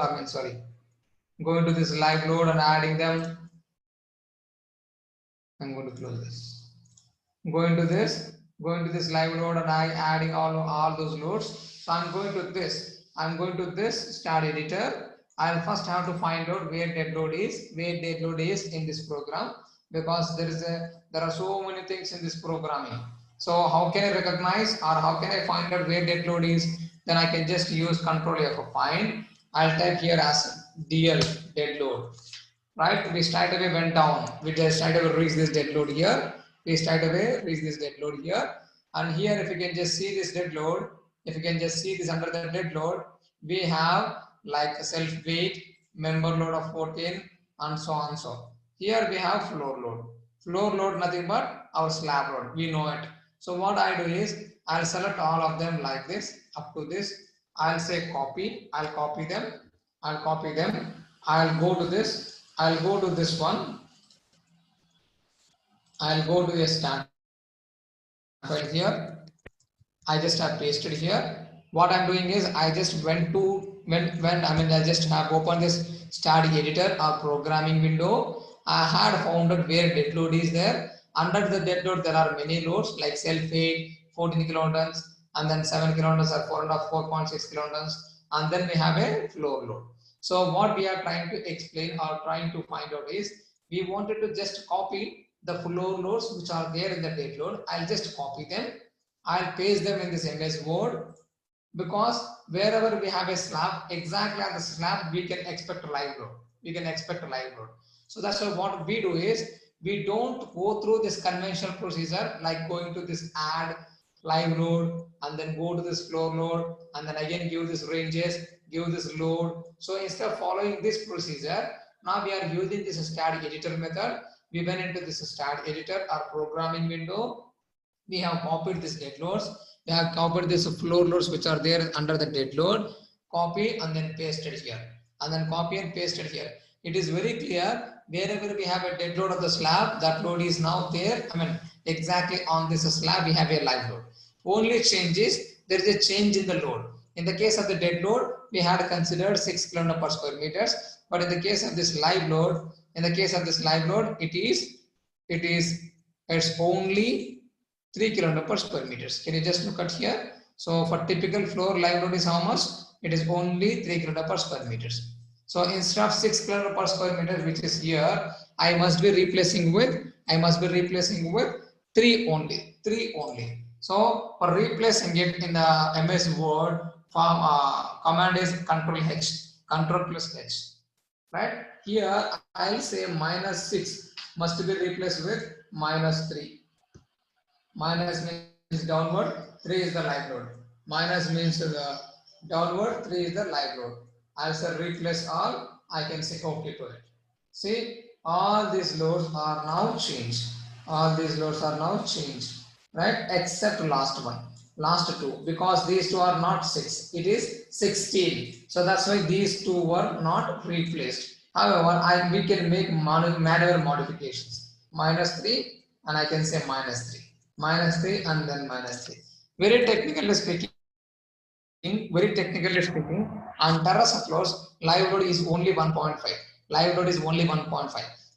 going to this live load and adding them. I'm going to close this. Going to this live load and adding all those loads. So I'm going to this start editor. I'll first have to find out where dead load is in this program, because there are so many things in this programming. So how can I recognize or how can I find out where dead load is? Then I can just use Control F for find. I'll type here as DL, dead load. Right? We straight away went down. We just straight away reach this dead load here. We straight away reach this dead load here. And here, if you can just see this dead load, if you can just see this under the dead load, we have like a self weight, member load of 14, and so on. So here we have floor load. Floor load nothing but our slab load. We know it. So what I do is, I'll select all of them like this up to this. I'll say copy. I'll copy them. I'll go to this. I'll go to this one. I'll go to a stamp file here. I just have pasted here. What I'm doing is, I just I just have opened this study editor or programming window. I had found out where dead load is there. Under the dead load, there are many loads like self-weight, 14 kilonewtons, and then 7 kilonewtons or 4.6 kilonewtons, and then we have a floor load. So what we are trying to explain or trying to find out is, we wanted to just copy the floor loads which are there in the dead load. I'll just copy them. I'll paste them in this MS Word, because wherever we have a slab, exactly on the slab, we can expect a live load. So that's why what we do is, we don't go through this conventional procedure like going to this add live load and then go to this floor load and then again give this ranges. give this load. So instead of following this procedure, now we are using this STAT editor method. We went into this STAT editor or programming window. We have copied this dead loads. We have copied this floor loads which are there under the dead load. Copy and then pasted here. And then copy and pasted here. It is very clear. Wherever we have a dead load of the slab, that load is now there. I mean, exactly on this slab, we have a live load. Only change is there is a change in the load. In the case of the dead load, we had considered 6 kN per square meters. But in the case of this live load, it's only 3 kN per square meters. Can you just look at here? So for typical floor live load is how much? It is only 3 kN per square meters. So instead of 6 kN per square meter, which is here, I must be replacing with 3 only. So for replacing it in the MS Word, command is Control H, Control plus H. Right? Here I'll say -6 must be replaced with -3. Minus means downward, 3 is the live load. Minus means the downward, 3 is the live load. I'll say replace all, I can say OK to it. See, all these loads are now changed. Right? Except last one, last two, because these two are not 6, it is 16. So that's why these two were not replaced. However, we can make manual modifications. -3 and I can say -3. -3 and then -3. Very technically speaking, on terrace floors, live load is only 1.5.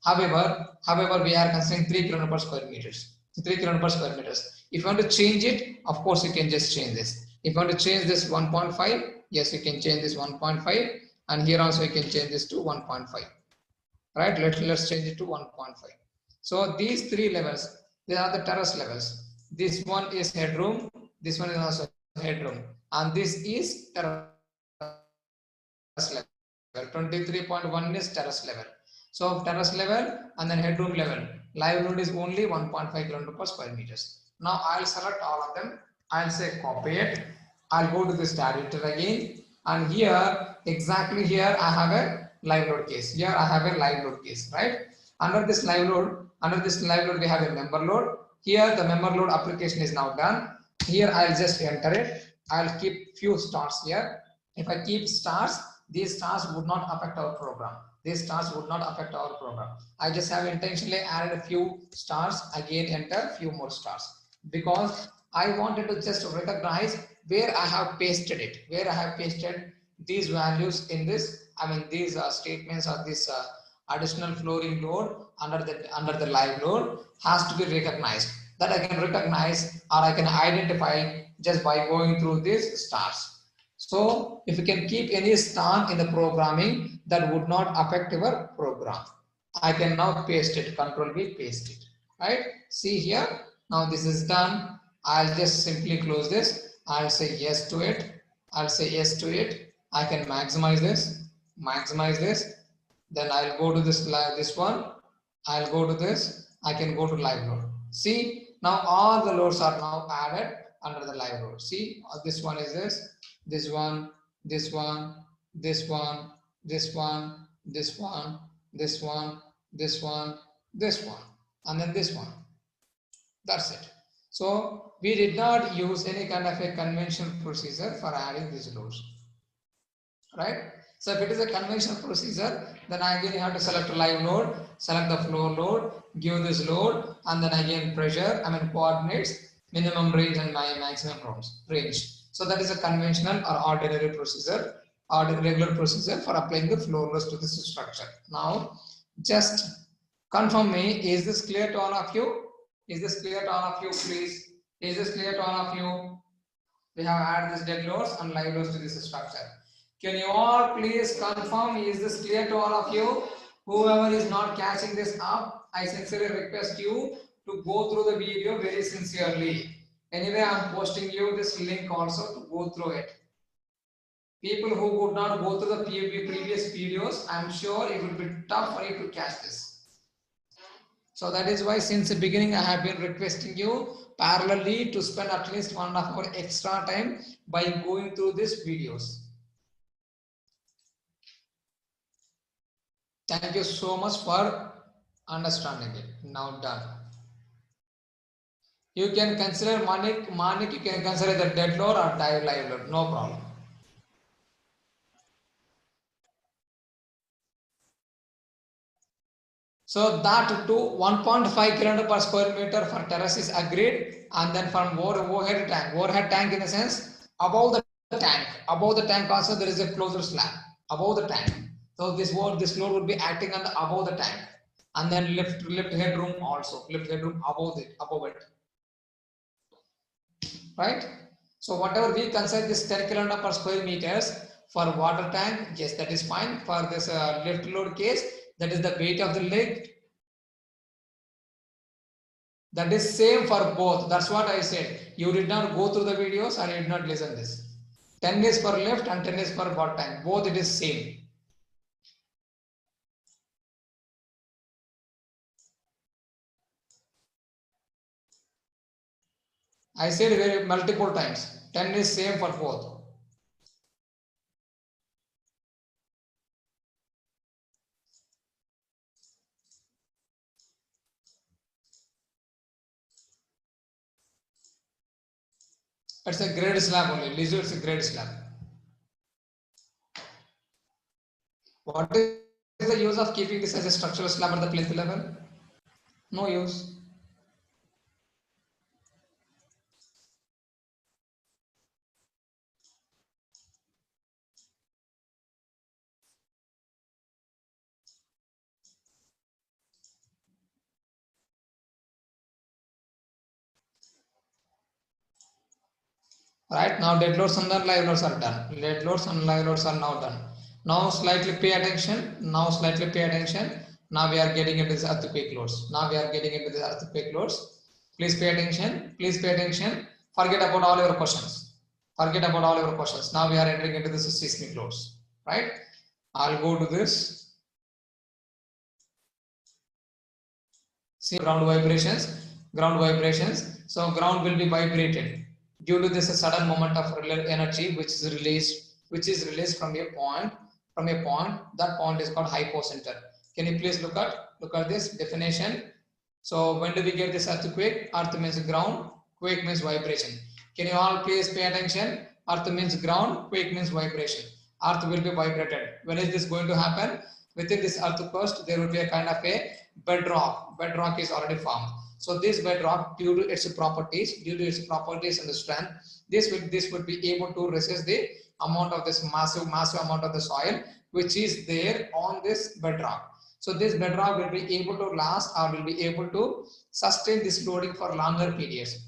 However, we are considering 3 kN per square meters. 3 kN per square meters. If you want to change it, of course, you can just change this. If you want to change this 1.5, yes, you can change this 1.5, and here also you can change this to 1.5. Right? Let's change it to 1.5. So these three levels, they are the terrace levels. This one is headroom. This one is also headroom, and this is terrace level. 23.1 is terrace level. So terrace level and then headroom level. Live load is only 1.5 kN per square meters. Now I'll select all of them. I'll say copy it. I'll go to the STAT editor again, and here exactly here I have a live load case. Here I have a live load case, right? Under this live load we have a member load. Here the member load application is now done. Here I'll just enter it. I'll keep few stars here. If I keep stars, these stars would not affect our program. I just have intentionally added a few stars, again enter few more stars, because I wanted to just recognize where I have pasted it, these values in this, these statements or this additional flooring load under the live load has to be recognized. That I can recognize or I can identify just by going through these stars. So if you can keep any star in the programming, that would not affect your program. I can now paste it, Control V, paste it. Right? See here, now this is done. I'll just simply close this. I'll say yes to it. I can maximize this. Then I'll go to this one. I'll go to this. I can go to live load. See, now all the loads are now added under the live load. See, this one is this one, this one, this one, this one, this one, this one, this one, this one, and then this one. That's it. So we did not use any kind of a conventional procedure for adding these loads. Right? So if it is a conventional procedure, then again you have to select a live load, select the floor load, give this load, and then again pressure, coordinates, minimum range and maximum range. So that is a conventional or ordinary procedure, or regular procedure for applying the floor loads to this structure. Now, just confirm me, is this clear to all of you? Is this clear to all of you, please? Is this clear to all of you? We have added this dead loads and live loads to this structure. Can you all please confirm, is this clear to all of you? Whoever is not catching this up, I sincerely request you to go through the video very sincerely. Anyway, I am posting you this link also to go through it. People who could not go through the previous videos, I am sure it will be tough for you to catch this. So that is why since the beginning I have been requesting you parallelly to spend at least 1.5 hours extra time by going through these videos. Thank you so much for understanding it. Now done. You can consider Manik, you can consider the dead load or live load, no problem. So that to 1.5 kg per square meter for terrace is agreed, and then from overhead tank in the sense above the tank also there is a closure slab above the tank. So this load would be acting on the above the tank, and then lift headroom also, lift headroom above it, right? So whatever we consider this 10 kg per square meters for water tank, yes, that is fine. For this lift load case, that is the weight of the leg. That is same for both. That's what I said. You did not go through the videos and you did not listen this. 10 is for left and 10 is for bot tank. Both it is same. I said very multiple times. 10 is same for both. It's a grade slab only. Lizard is a grade slab. What is the use of keeping this as a structural slab at the plinth level? No use. Right, now dead loads and the live loads are done. Dead loads and live loads are now done. Now slightly pay attention. Now we are getting into the earthquake loads. Please pay attention. Forget about all your questions. Now we are entering into the seismic loads. Right? I'll go to this. See ground vibrations. So ground will be vibrated due to this sudden moment of energy which is released from a point. That point is called hypocenter. Can you please look at this definition? So when do we get this earthquake? Earth means ground, quake means vibration. Can you all please pay attention? Earth means ground, quake means vibration. Earth will be vibrated. When is this going to happen? Within this earth crust there will be a kind of a bedrock is already formed. So this bedrock, due to its properties and the strength, this would be able to resist the amount of this massive amount of the soil which is there on this bedrock. So this bedrock will be able to last or will be able to sustain this loading for longer periods.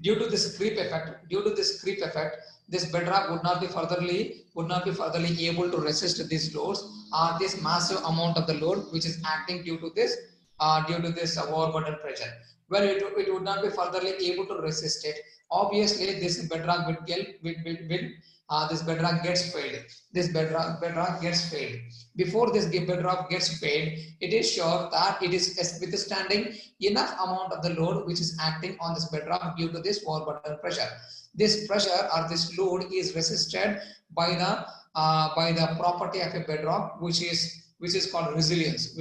Due to this creep effect, this bedrock would not be furtherly able to resist these loads or this massive amount of the load which is acting due to this overburden pressure. Well, it would not be furtherly able to resist it. Obviously, this bedrock this bedrock gets failed. Before this bedrock gets failed, it is sure that it is withstanding enough amount of the load which is acting on this bedrock due to this overburden pressure. This pressure or this load is resisted by the property of a bedrock which is called resilience,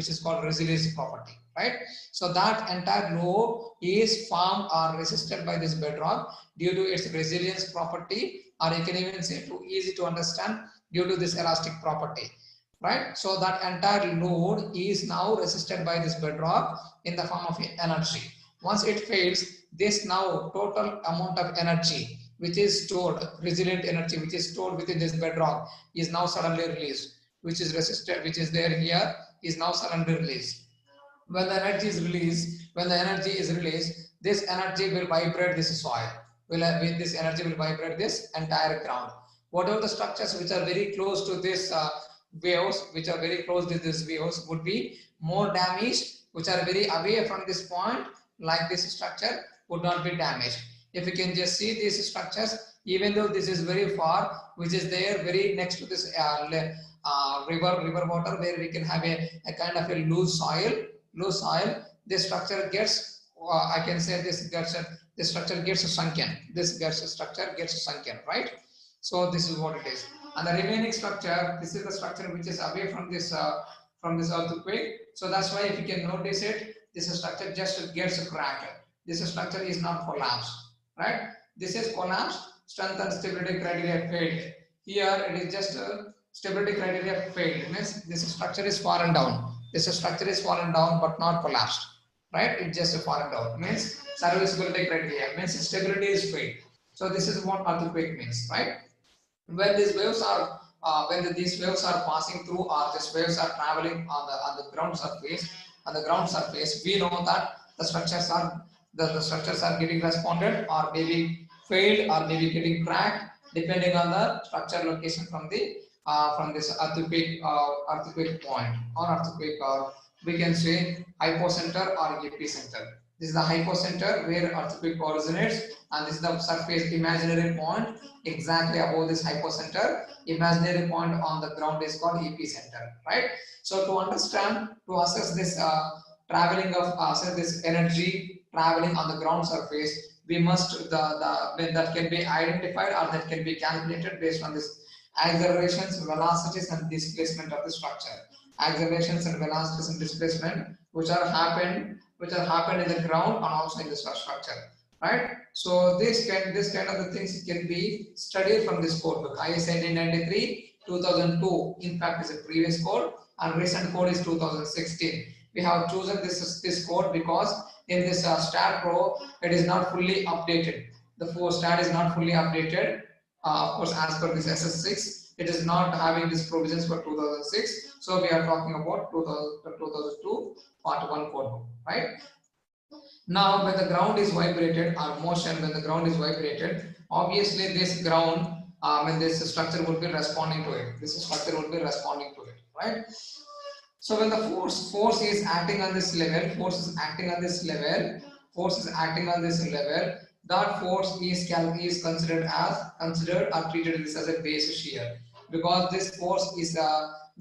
property, right? So that entire load is formed or resisted by this bedrock due to its resilience property, or you can even say too easy to understand, due to this elastic property, right? So that entire load is now resisted by this bedrock in the form of energy. Once it fails, this now total amount of energy which is stored, resilient energy which is stored within this bedrock, is now suddenly released, which is there here, is now suddenly released. When the energy is released, this energy will vibrate this soil. This energy will vibrate this entire ground. Whatever the structures which are very close to this waves, would be more damaged. Which are very away from this point, like this structure, would not be damaged. If you can just see these structures, even though this is very far, which is there very next to this river water, where we can have a kind of a loose soil, this structure gets, I can say this structure gets sunken. Right? So this is what it is. And the remaining structure, this is the structure which is away from this earthquake. So that's why if you can notice it, this structure just gets cracked. This structure is not collapsed, right? This is collapsed, strength and stability criteria failed. Here it is just stability criteria failed. It means this structure is fallen down. This structure is fallen down but not collapsed, right? It just fallen down. It means serviceability criteria means stability is failed. So this is what earthquake means, right? When these waves are these waves are passing through, or these waves are traveling on the ground surface, we know that the structures are the structures are getting responded or maybe failed or maybe getting cracked depending on the structure location from this earthquake point or earthquake, or we can say hypocenter or epicenter. This is the hypocenter where earthquake originates, and this is the surface imaginary point exactly above this hypocenter. Imaginary point on the ground is called epicenter, right? So to understand, to assess this assess this energy traveling on the ground surface, we must that can be identified or that can be calculated based on this accelerations, velocities, and displacement of the structure. Accelerations and velocities and displacement which are happened in the ground and also in the structure, right? So this kind of the things can be studied from this code book. IS 1893 2002 in fact is a previous code, and recent code is 2016. We have chosen this code because in this STAT Pro it is not fully updated. The STAT is not fully updated. Of course, as per this SS6, it is not having these provisions for 2006. So we are talking about 2002 part 1 code book, right? Now, when the ground is vibrated or motion, when the ground is vibrated, obviously this ground, when this structure would be responding to it. This structure would be responding to it, right? So when the force is acting on this level, that force is considered or treated this as a base shear, because this force is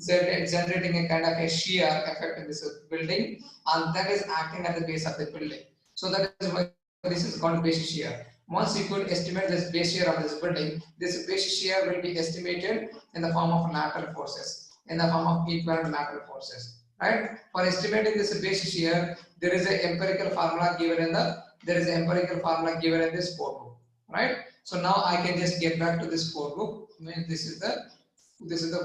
generating a kind of a shear effect in this building, and that is acting at the base of the building. So that is why this is called base shear. Once you could estimate this base shear of this building, this base shear will be estimated in the form of lateral forces, in the form of equivalent lateral forces, right? For estimating this base shear, there is an empirical formula given in this code book, right? So now I can just get back to this code book. I mean, this is the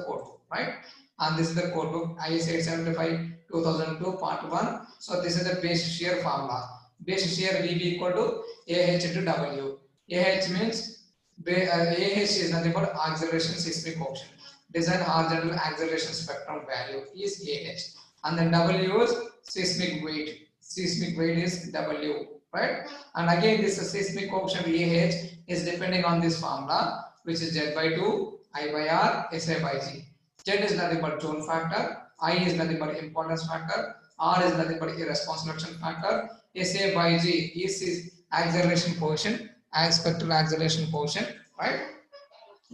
code book, right? And this is the code book IS 875 2002 part 1. So this is the base shear formula. Base shear will be equal to AH into W. AH means AH is nothing but acceleration seismic motion. Design horizontal acceleration spectrum value is AH, and then W is seismic weight. Seismic weight is W, right? And again, this seismic coefficient AH is depending on this formula, which is Z by 2, I by R, SA by G. Z is nothing but zone factor, I is nothing but importance factor, R is nothing but response reduction factor, SA by G is acceleration coefficient, spectral acceleration coefficient, right?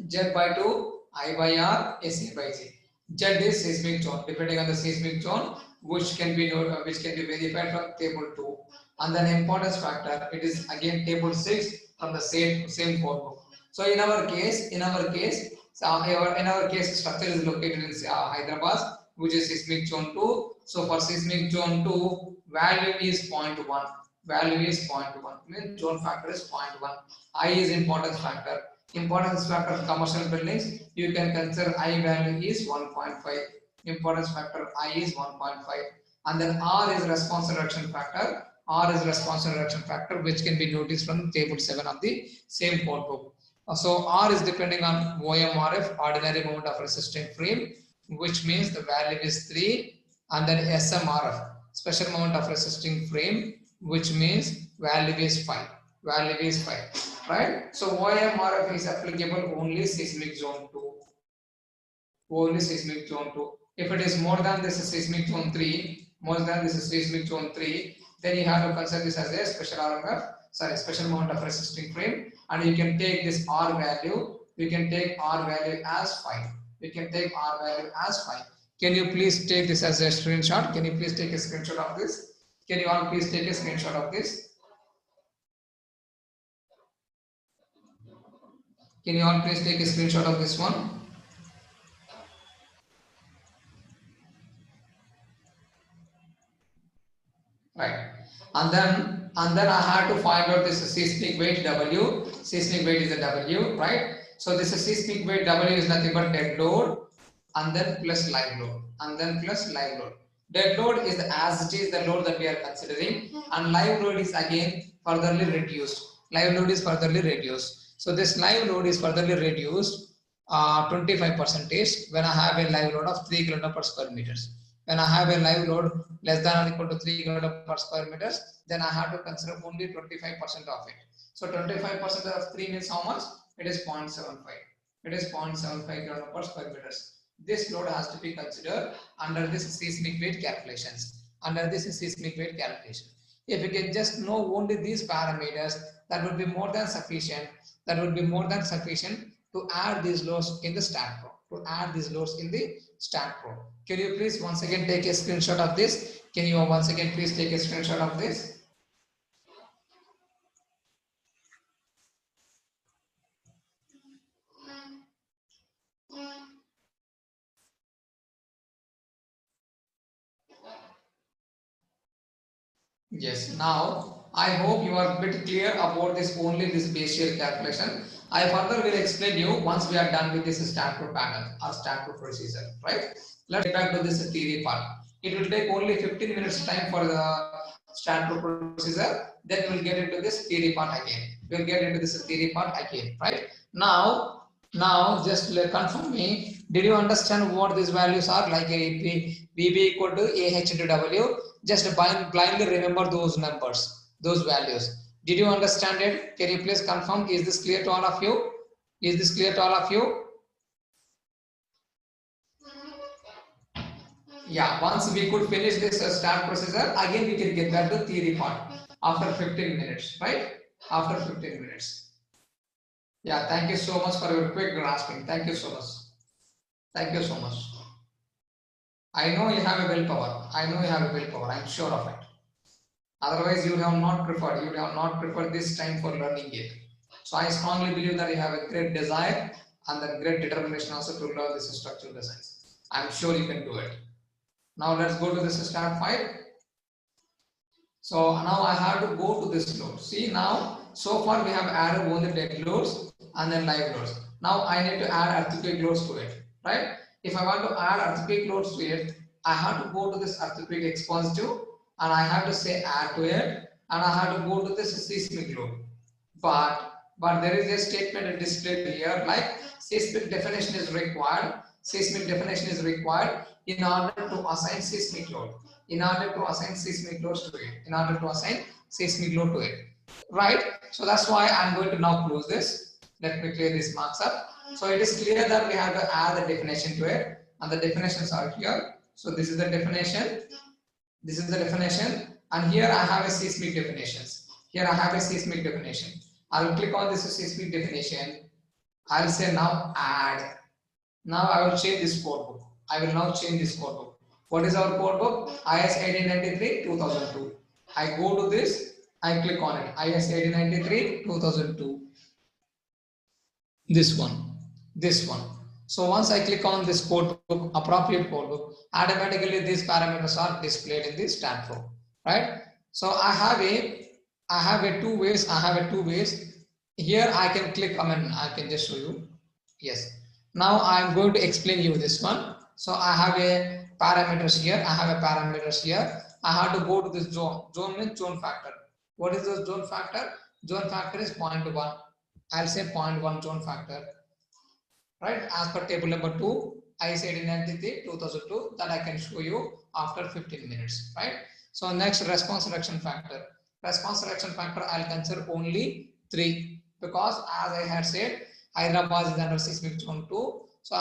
Z by 2, I by R, SA by G. Z is seismic zone, depending on the seismic zone, which can be verified from table 2. And then importance factor, it is again table 6 from the same code book. So in our case, structure is located in Hyderabad, which is seismic zone 2. So for seismic zone 2, value is 0.1. Means zone factor is 0.1. I is importance factor. Importance factor of commercial buildings, you can consider I value is 1.5. Importance factor I is 1.5. And then R is response reduction factor. Which can be noticed from table 7 of the same code book. So R is depending on OMRF, ordinary moment of resisting frame, which means the value is 3, and then SMRF, special moment of resisting frame, which means value is 5. Right? So OMRF is applicable only seismic zone 2. If it is more than this seismic zone 3, then you have to consider this as a special moment of resisting frame, and you can take this R value. As 5. Can you please take this as a screenshot? Can you please take a screenshot of this? Can you all please take a screenshot of this? Can you all please take a screenshot of this one? right? And then I had to find out this seismic weight W. Seismic weight is a W, right? So this is seismic weight W is nothing but dead load and then plus live load and then plus live load. Dead load is as it is the load that we are considering, and live load is again furtherly reduced. Live load is furtherly reduced. So this live load is furtherly reduced 25% when I have a live load of 3 kg per square meters. When I have a live load less than or equal to 3 kg per square meters, then I have to consider only 25% of it. So 25% of 3 means how much? It is 0.75. It is 0.75 kg per square meters. This load has to be considered under this seismic weight calculations. Under this seismic weight calculation. If you can just know only these parameters, that would be more than sufficient. That would be more than sufficient to add these loads in the StatPro. To add these loads in the StatPro. Can you please once again take a screenshot of this? Can you once again please take a screenshot of this? Yes, now I hope you are a bit clear about this only this base calculation. I further will explain you once we are done with this StatPro pattern or StatPro procedure, right? Let's get back to this theory part. It will take only 15 minutes time for the StatPro procedure. Then we'll get into this theory part again. We'll get into this theory part again, right? Now just confirm me. Did you understand what these values are? Like a VB equal to AH into W. Just blindly remember those numbers, those values. Did you understand it? Can you please confirm? Is this clear to all of you? Is this clear to all of you? Yeah, once we could finish this start procedure, again we can get back to theory part after 15 minutes, right? After 15 minutes. Yeah, thank you so much for your quick grasping. Thank you so much. Thank you so much. I know you have a willpower. I know you have a willpower. I'm sure of it. Otherwise, you have not preferred. You have not preferred this time for learning it. So I strongly believe that you have a great desire and a great determination also to learn this structural designs. I'm sure you can do it. Now let's go to this start file. So now I have to go to this load. See now, so far we have added only dead loads and then live loads. Now I need to add earthquake loads to it, right? If I want to add earthquake loads to it, I have to go to this earthquake expositive and I have to say add to it, and I have to go to this seismic load. But there is a statement displayed here like seismic definition is required. Seismic definition is required in order to assign seismic load. In order to assign seismic loads to it. In order to assign seismic load to it. Right? So that's why I'm going to now close this. Let me clear these marks up. So it is clear that we have to add the definition to it, and the definitions are here. So this is the definition. This is the definition, and here I have a seismic definitions. Here I have a seismic definition. I will click on this seismic definition. I will say now add. Now I will change this code book. I will now change this code book. What is our code book? IS 1893 2002. I go to this. I click on it. IS 1893 2002. This one. This one. So once I click on this code book, appropriate code book, automatically these parameters are displayed in this StatPro, right? So I have a two ways. Here I can click. I can just show you. Yes. Now I am going to explain you this one. So I have a parameters here. I have to go to this zone. Zone means zone factor. What is the zone factor? Zone factor is 0.1. I'll say 0.1 zone factor. Right, as per table number 2, IS 1893 2002, that I can show you after 15 minutes, right? So next, response reduction factor. Response reduction factor I'll consider only 3, because as I had said, Hyderabad is under seismic zone 2. So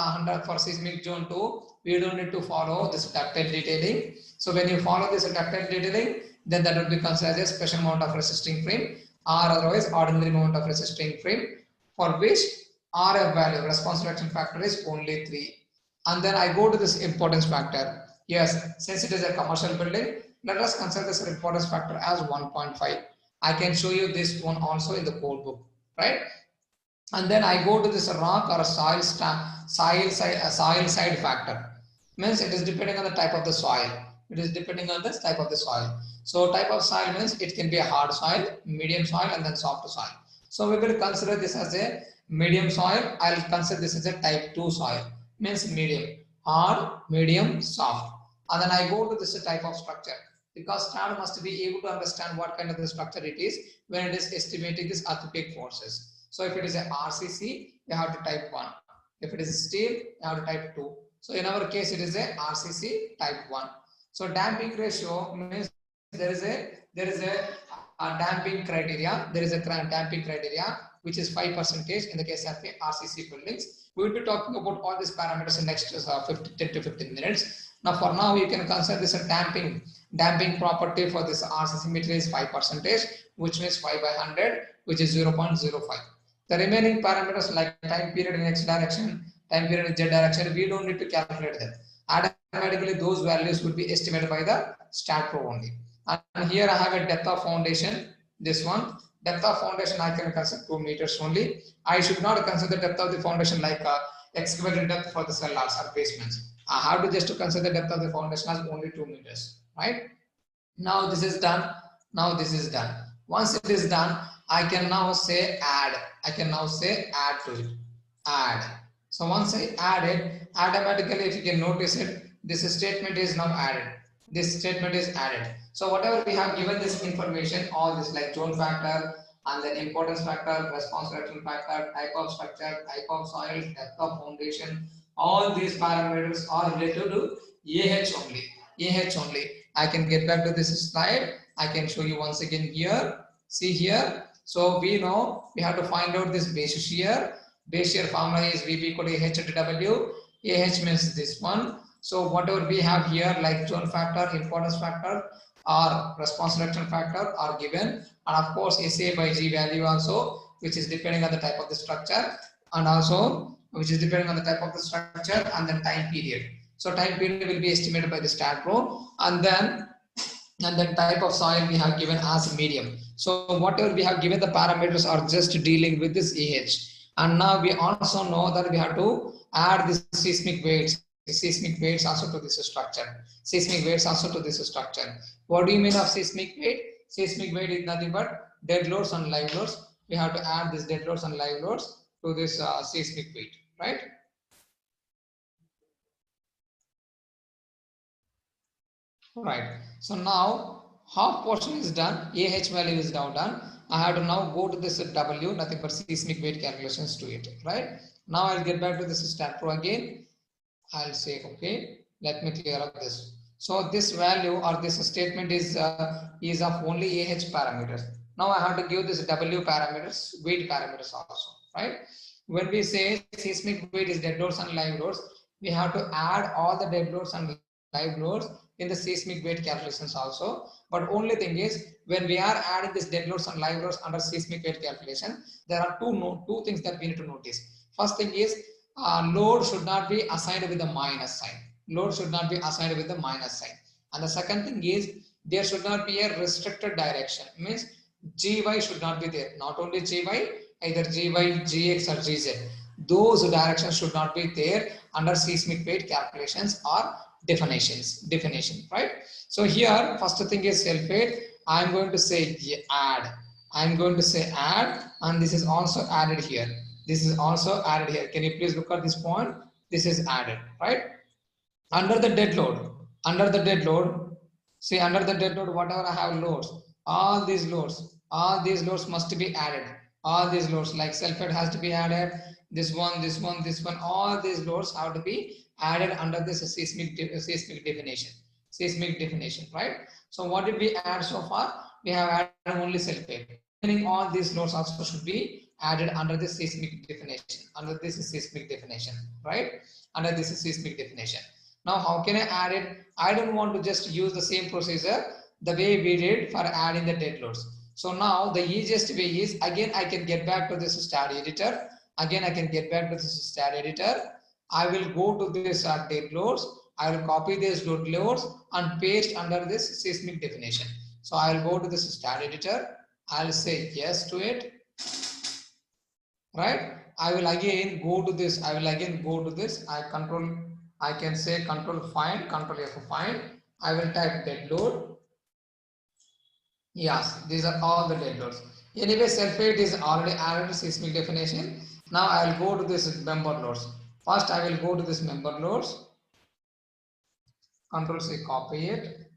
for seismic zone 2, we don't need to follow this ductile detailing. So when you follow this ductile detailing, then that would be considered as a special amount of resisting frame, or otherwise ordinary amount of resisting frame, for which RF value, response reduction factor, is only 3. And then I go to this importance factor. Yes, since it is a commercial building, let us consider this importance factor as 1.5. I can show you this one also in the code book, right? And then I go to this rock or soil side factor. means it is depending on the type of the soil. It is depending on the type of the soil. So type of soil means it can be a hard soil, medium soil, and then soft soil. So we will consider this as a medium soil. I'll consider this as a type 2 soil, means medium, hard, medium, soft. And then I go to this type of structure, because STAAD must be able to understand what kind of the structure it is when it is estimating this earthquake forces. So if it is a RCC, you have to type 1. If it is steel, you have to type 2. So in our case, it is a RCC type 1. So damping ratio means there is a damping criteria. There is a damping criteria which is 5% in the case of the RCC buildings. We will be talking about all these parameters in next 10 to 15 minutes. Now for now, you can consider this a damping property for this RCC material is 5%, which means 5 by 100, which is 0.05. The remaining parameters like time period in X direction, time period in Z direction, we don't need to calculate them. Automatically, those values would be estimated by the STAAD.Pro only. And here I have a depth of foundation. This one, depth of foundation, I can consider 2 meters only. I should not consider the depth of the foundation like excavated depth for the cellars or basements. I have to just consider the depth of the foundation as only 2 meters, right? Now this is done. Now this is done. Once it is done, I can now say add. I can now say add to it. Add. So once I add it, automatically, if you can notice it, this statement is now added. This statement is added. So whatever we have given this information, all this like zone factor and then importance factor, response reaction factor, type of structure, type of soil, depth of foundation, all these parameters are related to AH only. AH only. I can get back to this slide. I can show you once again here. See here. So we know we have to find out this base shear. Base shear formula is VB equal to AH into W. AH means this one. So whatever we have here like zone factor, importance factor or response reaction factor are given. And of course SA by G value also, which is depending on the type of the structure, and also which is depending on the type of the structure and then time period. So time period will be estimated by the STAAD.Pro, and then type of soil we have given as medium. So whatever we have given, the parameters are just dealing with this AH. And now we also know that we have to add this seismic weights also to this structure. Seismic weights also to this structure. What do you mean of seismic weight? Seismic weight is nothing but dead loads and live loads. We have to add this dead loads and live loads to this seismic weight, right? Right. So now half portion is done. AH value is now done. I have to now go to this W, nothing but seismic weight calculations to it, right? Now I'll get back to this STAAD.Pro again. I'll say, okay, let me clear up this. So this value or this statement is of only AH parameters. Now I have to give this W parameters, weight parameters also, right? When we say seismic weight is dead loads and live loads, we have to add all the dead loads and live loads in the seismic weight calculations also. But only thing is, when we are adding this dead loads and live loads under seismic weight calculation, there are two things that we need to notice. First thing is, load should not be assigned with the minus sign. Load should not be assigned with the minus sign. And the second thing is, there should not be a restricted direction. Means GY should not be there. Not only GY, either GY, GX or GZ. Those directions should not be there under seismic weight calculations or definition, right? So here, first thing is self-weight. I'm going to say add. I'm going to say add, and this is also added here. This is also added here. Can you please look at this point? This is added, right? Under the dead load, see under the dead load, whatever I have loads, all these loads must be added. All these loads like self-weight has to be added. This one, all these loads have to be added under this seismic definition, right? So what did we add so far? We have added only self-weight. Meaning all these loads also should be added under this seismic definition. Under this is seismic definition, right? Under this is seismic definition. Now, how can I add it? I don't want to just use the same procedure the way we did for adding the dead loads. So now the easiest way is, again, I can get back to this STAAD editor. I will go to this dead loads. I will copy these dead loads and paste under this seismic definition. So I will go to this STAAD editor. I'll say yes to it. Right? I will again go to this. I control I can say control find, control F find. I will type dead load. Yes, these are all the dead loads. Anyway, self-aid is already added to seismic definition. Now I will go to this member loads. First, I will go to this member loads. Control C, copy it.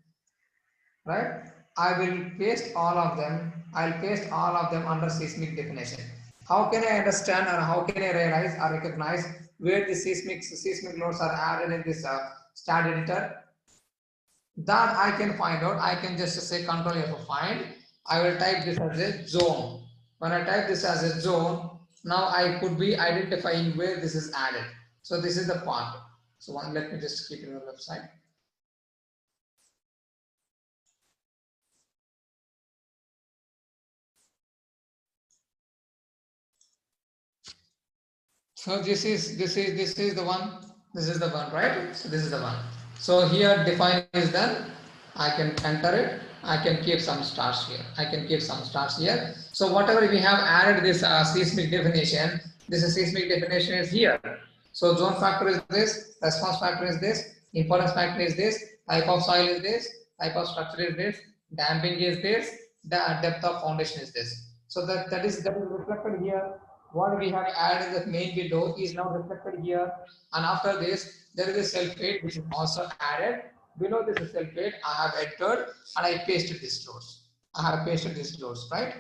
Right? I will paste all of them. I'll paste all of them under seismic definition. How can I understand or how can I realize or recognize where the seismic loads are added in this stat editor? That I can find out. I can just say control F find. I will type this as a zone. When I type this as a zone, now I could be identifying where this is added. So this is the part. So let me just keep it on the website. So this is the one. This is the one, right? So this is the one. So here define is done. I can enter it. I can keep some stars here. I can keep some stars here. So whatever we have added this seismic definition, this is seismic definition is here. So zone factor is this, response factor is this, importance factor is this, type of soil is this, type of structure is this, damping is this, the depth of foundation is this. So that is reflected here. What we have added in the main window is now reflected here, and after this there is a self-aid which is also added. Below this self-aid I have entered and I pasted these loads. I have pasted these loads, right?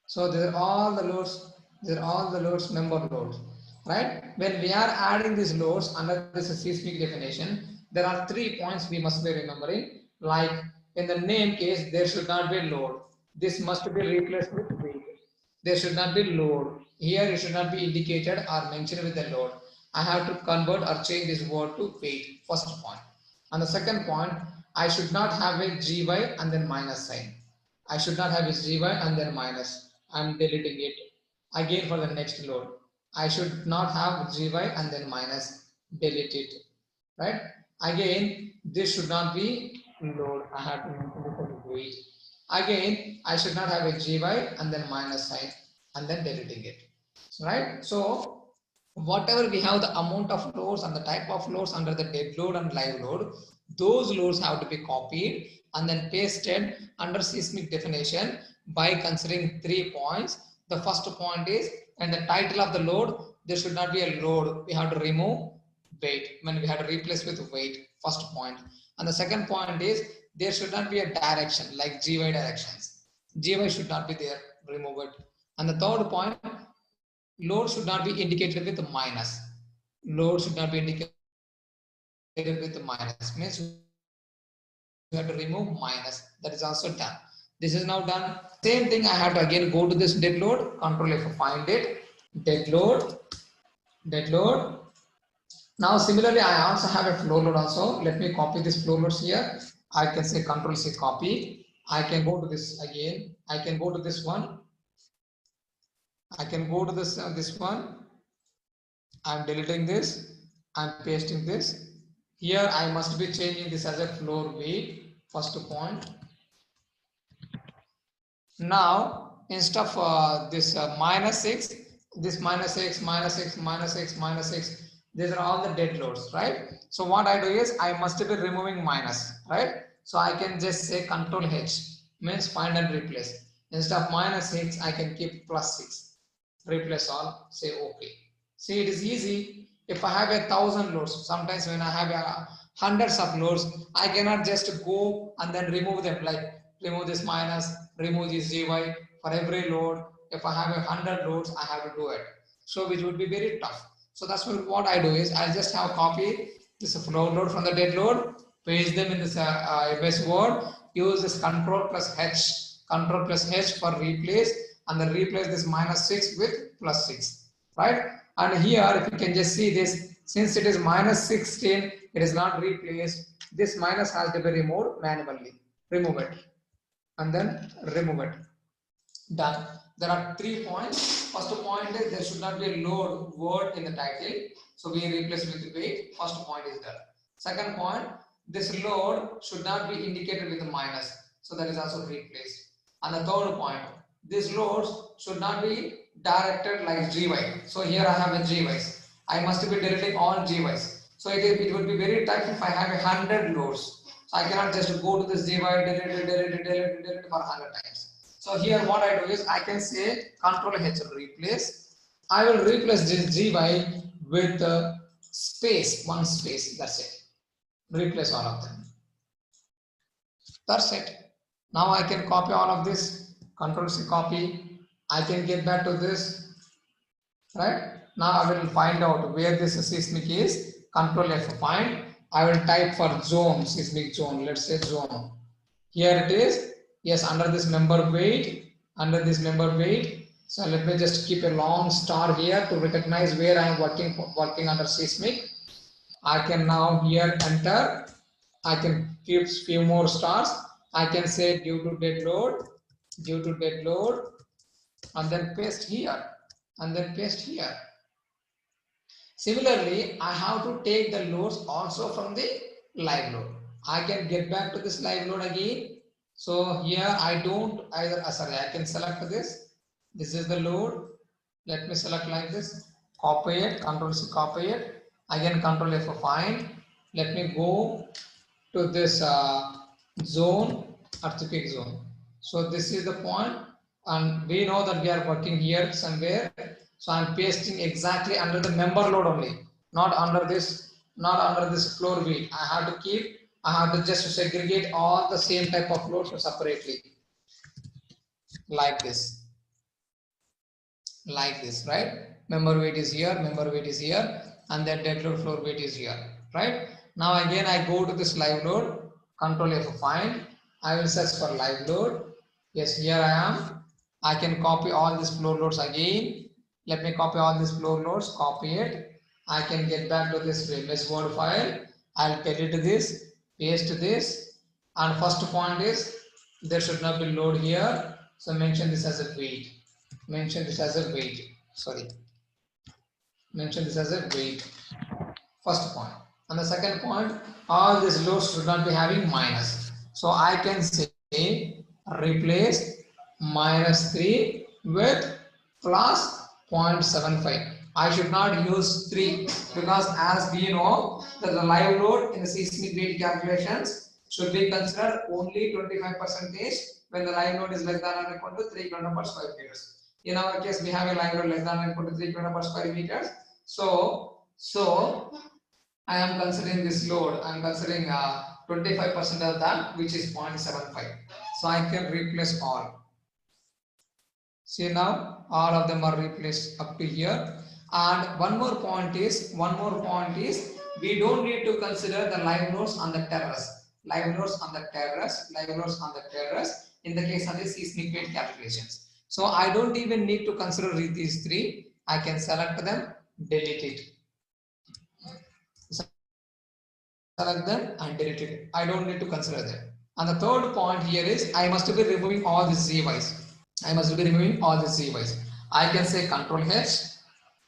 So these are all the loads. These are all the loads, member loads, right? When we are adding these loads under this seismic definition, there are 3 points we must be remembering. Like in the name case, there should not be load. This must be replaced with weight. There should not be load. Here it should not be indicated or mentioned with the load. I have to convert or change this word to weight. First point. And the second point, I should not have a GY and then minus sign. I should not have a GY and then minus. I'm deleting it. Again for the next load. I should not have GY and then minus. Delete it. Right? Again, this should not be load. I have to mention this as weight. Again, I should not have a GY and then minus sign and then deleting it. Right? So whatever we have the amount of loads and the type of loads under the dead load and live load, those loads have to be copied and then pasted under seismic definition by considering 3 points. The first point is, and the title of the load, there should not be a load. We have to remove weight when we have to replace with weight. First point. And the second point is, there should not be a direction like GY directions. GY should not be there. Remove it. And the third point, load should not be indicated with minus. Load should not be indicated with minus. Means you have to remove minus. That is also done. This is now done. Same thing, I have to again go to this dead load. Control F, find it. Dead load. Dead load. Now similarly, I also have a flow load also. Let me copy this flow loads here. I can say Control C, copy. I can go to this again. I can go to this one. I can go to this one. I'm deleting this. I'm pasting this. Here I must be changing this as a floor weight. First point. Now instead of this minus 6, this minus 6, minus 6, minus 6, minus 6. These are all the dead loads, right? So what I do is I must be removing minus, right? So I can just say Control H, means find and replace. Instead of minus 6, I can keep plus 6. Replace all, say OK. See, it is easy. If I have 1,000 loads, sometimes when I have hundreds of loads, I cannot just go and then remove them, like remove this minus, remove this GY for every load. If I have 100 loads, I have to do it. So which would be very tough. So that's what I do is I just have copy this flow load from the dead load, paste them in this MS Word, use this Control plus H for replace, and then replace this minus 6 with plus 6, right? And here, if you can just see this, since it is minus 16, it is not replaced. This minus has to be removed manually. Remove it, and then remove it. Done. There are 3 points. First point is there should not be a load word in the title. So we replace with weight. First point is there. Second point, this load should not be indicated with a minus. So that is also replaced. And the third point, these loads should not be directed like GY. So here I have a GYs. I must be deleting all GYs. So it would be very tough if I have 100 loads. So I cannot just go to this GY, delete for 100 times. So here what I do is I can say Control H replace. I will replace this GY with space, one space, that's it. Replace all of them. That's it. Now I can copy all of this, Control C copy. I can get back to this, right? Now I will find out where this seismic is. Control F find. I will type for zone, seismic zone. Let's say zone. Here it is. Yes, under this member weight. Under this member weight. So let me just keep a long star here to recognize where I am working under seismic. I can now here enter. I can keep few more stars. I can say due to dead load, and then paste here, and then paste here. Similarly, I have to take the loads also from the live load. I can get back to this live load again. So here I don't either, I can select this. This is the load. Let me select like this. Copy it, Control C, copy it. Again, Control F, find. Let me go to this zone, earthquake zone. So this is the point, and we know that we are working here somewhere. So I'm pasting exactly under the member load only, not under this floor weight. I have to just segregate all the same type of loads separately, like this, right? Member weight is here, and then dead load floor weight is here, right? Now again I go to this live load, Control F, find. I will search for live load. Yes, here I am. I can copy all these floor loads again. Let me copy all these floor loads, copy it. I can get back to this mesh board file. I'll delete this, paste this, and first point is there should not be load here. So mention this as a weight. Mention this as a weight. First point. And the second point, all these loads should not be having minus. So I can say replace -3 with plus 0.75. I should not use 3 because as we know that the live load in the seismic weight calculations should be considered only 25% when the live load is less than or equal to 3 kN per square meters. In our case, we have a live load less than or equal to 3 kN per square meters. So I am considering this load. I am considering 25% of that, which is 0.75. So I can replace all. See now, all of them are replaced up to here. And one more point is, we don't need to consider the live loads on the terrace. Live loads on the terrace in the case of the seismic weight calculations. So I don't even need to consider these three. I can select them, delete it. Select them and delete it. I don't need to consider them. And the third point here is I must be removing all these ZYs. I can say Control H.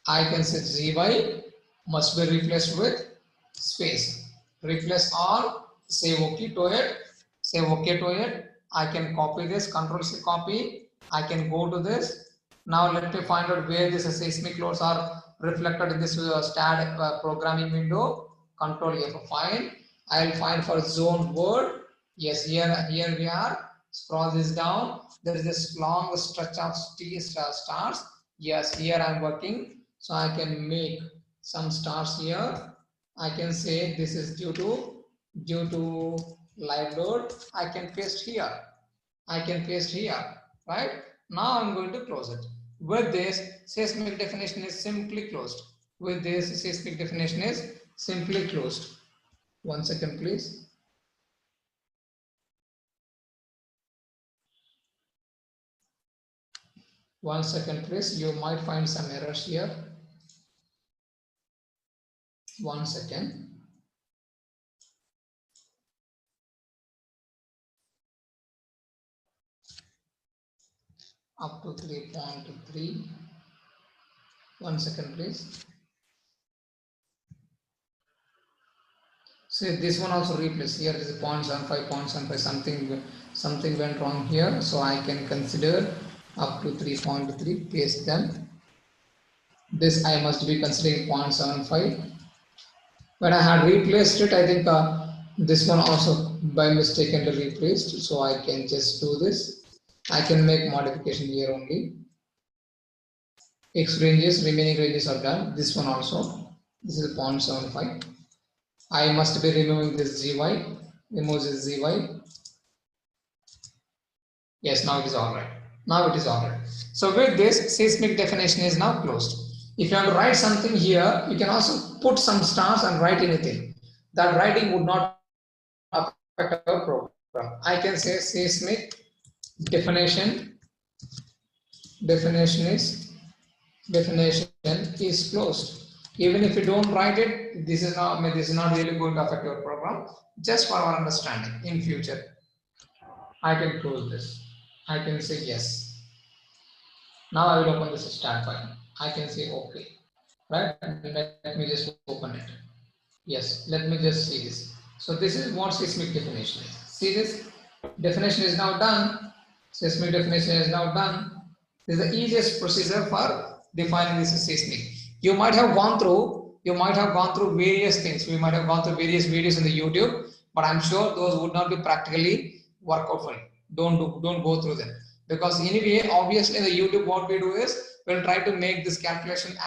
I can say ZY must be replaced with space. Replace all. Say OK to it. I can copy this. Control C, copy. I can go to this. Now let me find out where these seismic loads are reflected in this STAD programming window. Control F, find. I will find for zone word. Yes, here we are. Scroll this down. There is this long stretch of stars. Yes, here I am working. So I can make some stars here. I can say this is due to live load. I can paste here. Right? Now I'm going to close it. With this, seismic definition is simply closed. One second, please. You might find some errors here. One second. Up to 3.3. 1 second, please. See, this one also replaced. Here is 0.75, something went wrong here. So I can consider up to 3.3, paste them. This I must be considering 0.75. When I had replaced it, I think this one also by mistakenly replaced. So I can just do this. I can make modification here only. X ranges, remaining ranges are done. This one also. This is 0.75. I must be removing this gy. Remove this gy. Yes, now it is all right. Now it is all right. So with this, seismic definition is now closed. If you want to write something here, you can also put some stars and write anything. That writing would not affect our program. I can say seismic definition. Definition is closed. Even if you don't write it, this is not really going to affect your program. Just for our understanding in future, I can close this. I can say yes. Now I will open this start button. I can say OK, right? Let me just open it. Yes, let me just see this. So this is what seismic definition is. See this? Definition is now done. Seismic definition is now done. This is the easiest procedure for defining this as seismic. You might have gone through various things. We might have gone through various videos in the YouTube, but I'm sure those would not be practically work out for you. Don't go through them. Because anyway, obviously in the YouTube, what we do is we'll try to make this calculation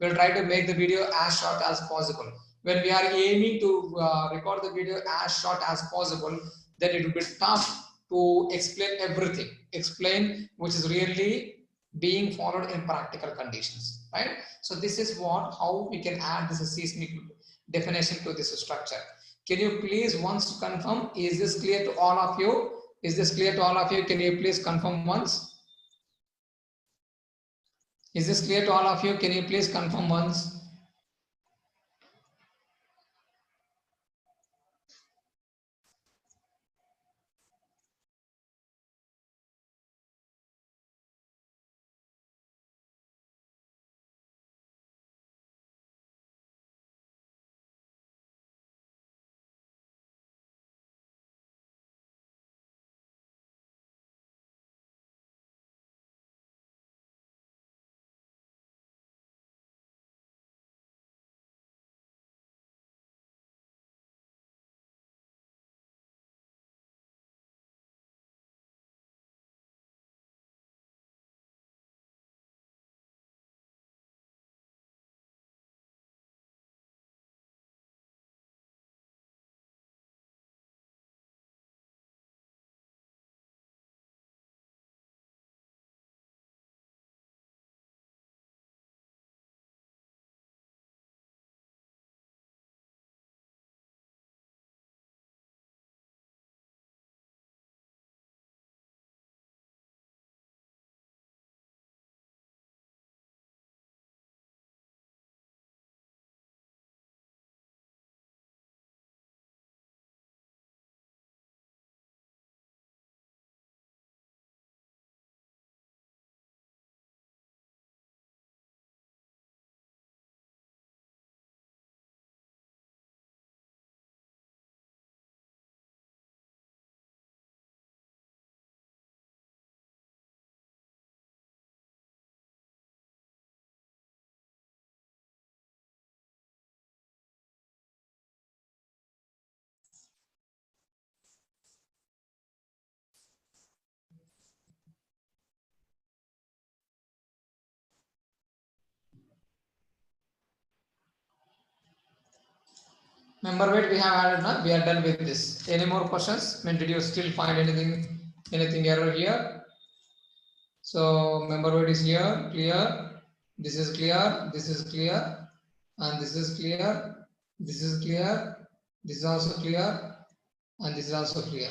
we'll try to make the video as short as possible. When we are aiming to record the video as short as possible, then it will be tough to explain everything, explain which is really being followed in practical conditions, right? So this is how we can add this seismic definition to this structure. Can you please once confirm, is this clear to all of you? Is this clear to all of you? Can you please confirm once? Is this clear to all of you? Can you please confirm once? Member weight we have added now. We are done with this. Any more questions? Did you still find anything error here? So member weight is here, clear. This is clear. This is clear, and this is clear. This is clear. This is also clear, and this is also clear.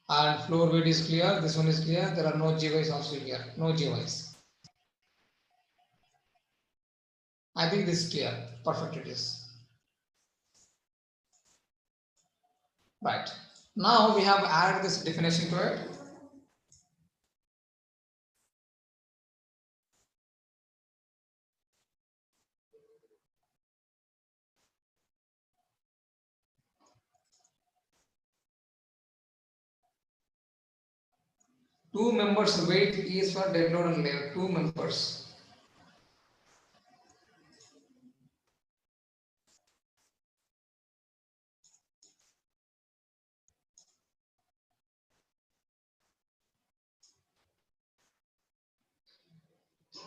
And floor weight is clear. This one is clear. There are no GYs also here. No GYs. I think this is clear. Perfect. It is. Right. Now we have added this definition to it. Two members weight is for dead load and layer. Two members.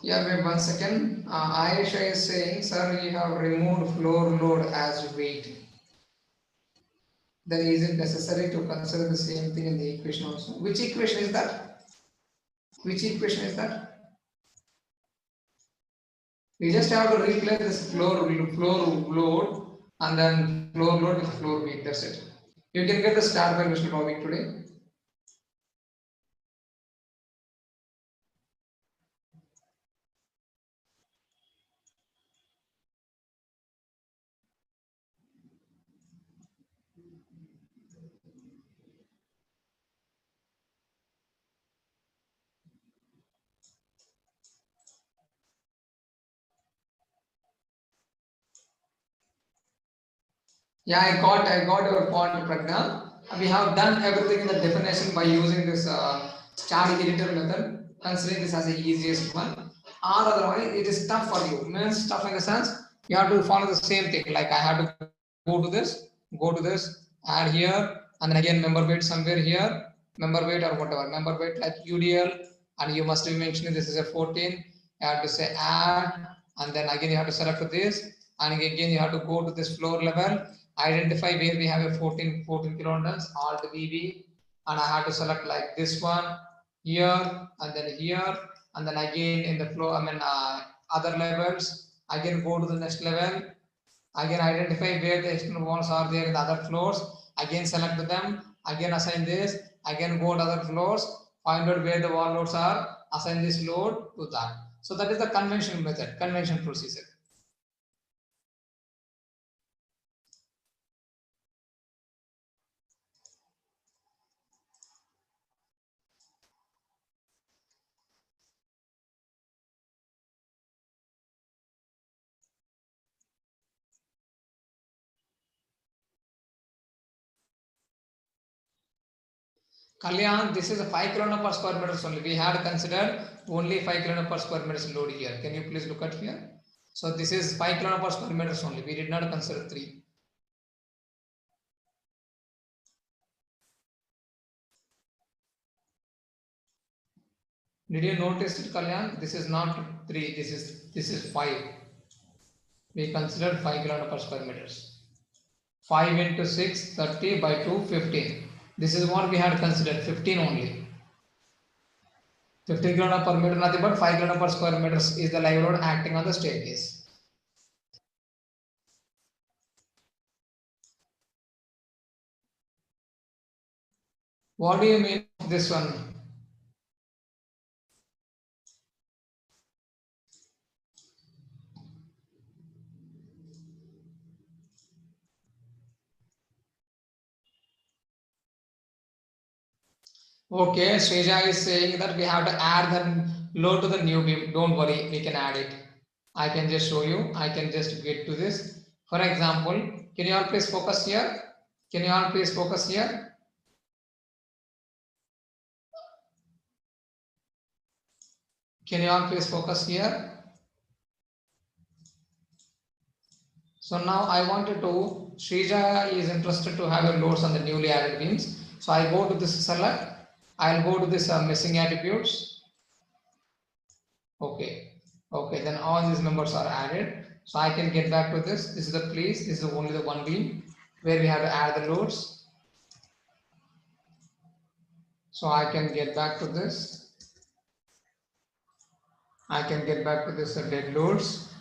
Yeah, wait 1 second. Aisha is saying, sir, you have removed floor load as weight. Then is it necessary to consider the same thing in the equation also? Which equation is that? Which equation is that? We just have to replace this floor load and then floor load with floor weight. That's it. You can get the start by Mr. Bobby today. Yeah, I got your point, Pragna. We have done everything in the definition by using this chart editor method, considering this as the easiest one. Or otherwise, it is tough for you. Means tough in the sense you have to follow the same thing. Like I have to go to this, add here, and then again member weight somewhere here, member weight or whatever, member weight like UDL, and you must be mentioning this is a 14. You have to say add, and then again you have to select this, and again you have to go to this floor level, identify where we have a 14 kilonewtons, alt VB, and I have to select like this one here, and then here, and then again in the floor, other levels, again go to the next level, again identify where the external walls are there in the other floors, again select them, again assign this, again go to other floors, find out where the wall loads are, assign this load to that. So that is the conventional method, conventional procedure. Kalyan, this is a 5 kilonewton per square meters only. We had considered only 5 kilonewton per square meters load here. Can you please look at here? So this is 5 kilonewton per square meters only. We did not consider 3. Did you notice it, Kalyan? This is not 3. This is 5. We considered 5 kilonewton per square meters. 5 into 6, 30 by 2, 15. This is what we had considered, 15 only. 15 kilonewton per meter, nothing but 5 kilonewton per square meters is the live load acting on the staircase. What do you mean this one? Okay, Sreja is saying that we have to add the load to the new beam. Don't worry, we can add it. I can just show you. I can just get to this. For example, can you all please focus here? Can you all please focus here? Can you all please focus here? So now I wanted to, Shrija is interested to have a loads on the newly added beams. So I go to this select, I'll go to this missing attributes. Okay. Okay, then all these members are added. So I can get back to this. This is the place, this is only the one beam where we have to add the loads. So I can get back to this. I can get back to this dead loads.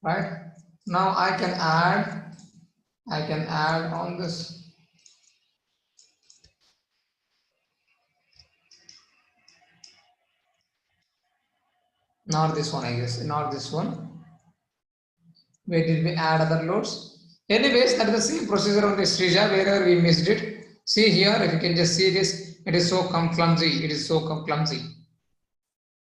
Right. Now I can add on this. Not this one, I guess, not this one. Where did we add other loads? Anyways, that is the same procedure on this Srija, wherever we missed it. See here, if you can just see this, it is so clumsy. It is so clumsy.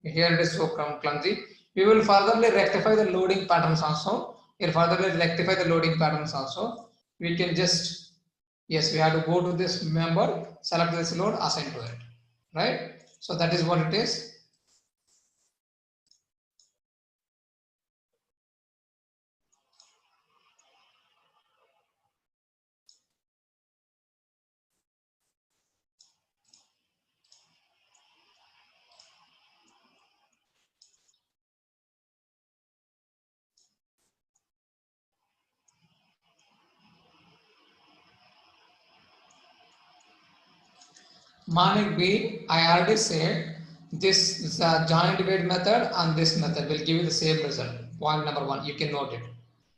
Here it is so clumsy. We will furtherly rectify the loading patterns also. We'll furtherly rectify the loading patterns also. We can just, yes, we have to go to this member, select this load, assign to it. Right? So that is what it is. Manik B, I already said this is a join divide method and this method will give you the same result. Point number one, you can note it.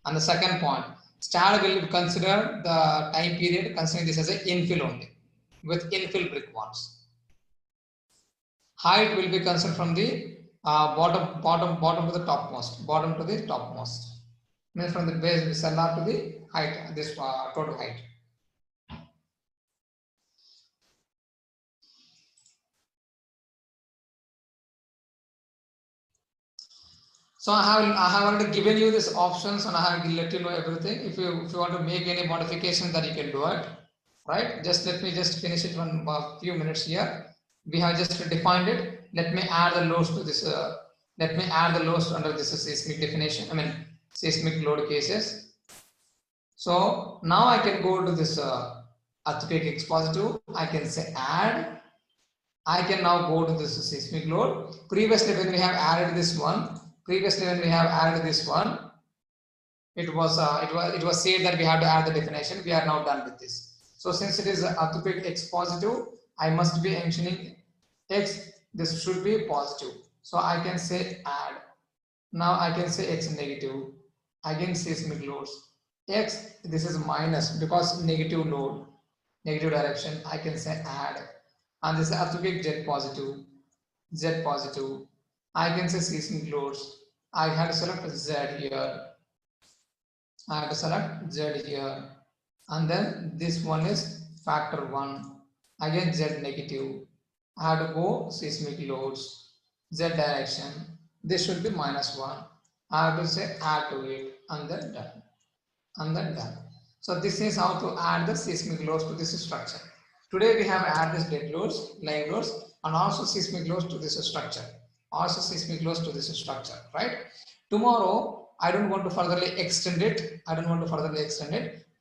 And the second point, star will consider the time period, considering this as an infill only, with infill brick ones. Height will be considered from the bottom to the topmost, bottom to the topmost. Means from the base cellar to the height, this total height. So I have already given you these options and I have let you know everything. If you want to make any modification, that you can do it, right? Just let me just finish it in a few minutes here. We have just defined it. Let me add the loads to this. Let me add the loads under this seismic definition. I mean seismic load cases. So now I can go to this earthquake expositive. I can say add. I can now go to this seismic load. Previously, when we have added this one, it was said that we have to add the definition. We are now done with this. So since it is earthquake X positive, I must be mentioning X. This should be positive. So I can say add. Now I can say X negative. Again seismic loads. X, this is minus because negative load, negative direction. I can say add. And this is earthquake Z positive. I can say seismic loads. I have to select Z here. And then this one is factor 1. Again Z negative. I have to go seismic loads. Z direction. This should be -1. I have to say add to it and then done. So this is how to add the seismic loads to this structure. Today we have added this dead loads, live loads, and also seismic loads to this structure. Right? Tomorrow, I don't want to furtherly extend it.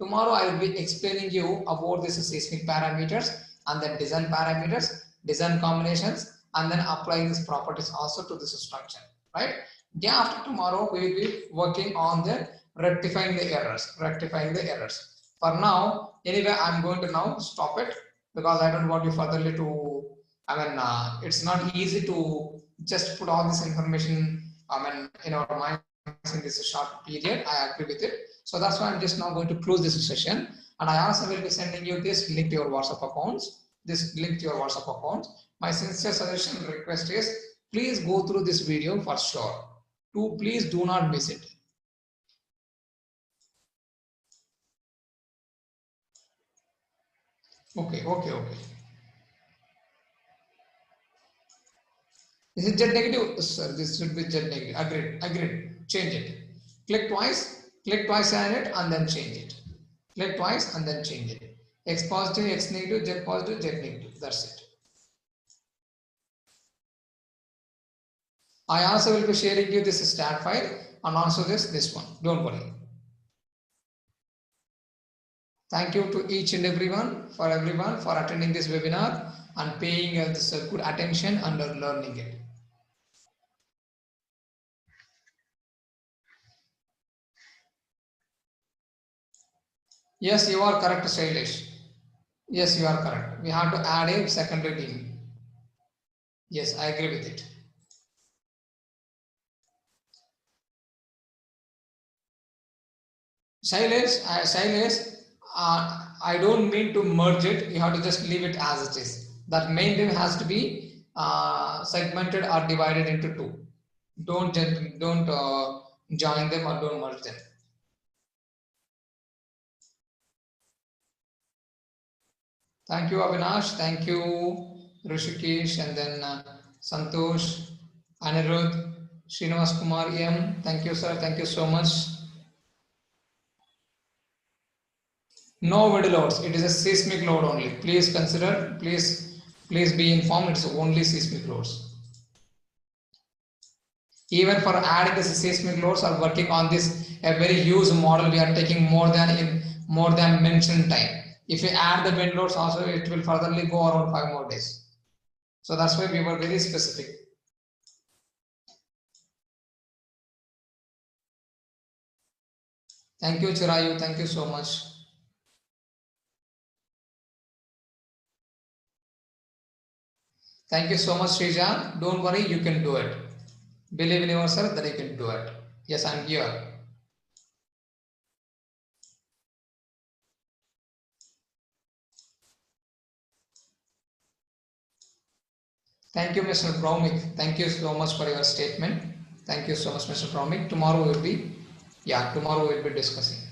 Tomorrow, I will be explaining you about this seismic parameters and then design parameters, design combinations, and then applying these properties also to this structure. Right? Day after tomorrow, we will be working on the rectifying the errors. For now, anyway, I'm going to now stop it because I don't want you furtherly to. It's not easy to just put all this information. In our mind in this short period. I agree with it. So that's why I'm just now going to close this session, and I also will be sending you this link to your WhatsApp accounts. My sincere suggestion request is please go through this video for sure. Please do not miss it. Okay. This is Z negative, sir. This should be Z negative. Agreed. Change it. Click twice on it and then change it. X positive, X negative, Z positive, Z negative. That's it. I also will be sharing you this stat file and also this one. Don't worry. Thank you to each and everyone for attending this webinar and paying this good attention and learning it. Yes, you are correct, Shailesh. Yes, you are correct. We have to add a secondary beam. Yes, I agree with it. Shailesh, I don't mean to merge it. You have to just leave it as it is. That main beam has to be segmented or divided into two. Don't join them or don't merge them. Thank you, Avinash. Thank you, Rishikesh, and then Santosh, Anirudh, Srinivas Kumar M. Thank you, sir. Thank you so much. No wind loads. It is a seismic load only. Please consider. Please be informed. It's only seismic loads. Even for adding the seismic loads or working on this a very huge model, we are taking more than mentioned time. If you add the wind loads also, it will furtherly go around 5 more days. So that's why we were very specific. Thank you, Chirayu. Thank you so much. Thank you so much, Srija. Don't worry, you can do it. Believe in yourself that you can do it. Yes, I'm here. Thank you, Mr. Bromik. Thank you so much for your statement. Thank you so much, Mr. Bromik. Tomorrow will be, yeah, tomorrow we'll be discussing.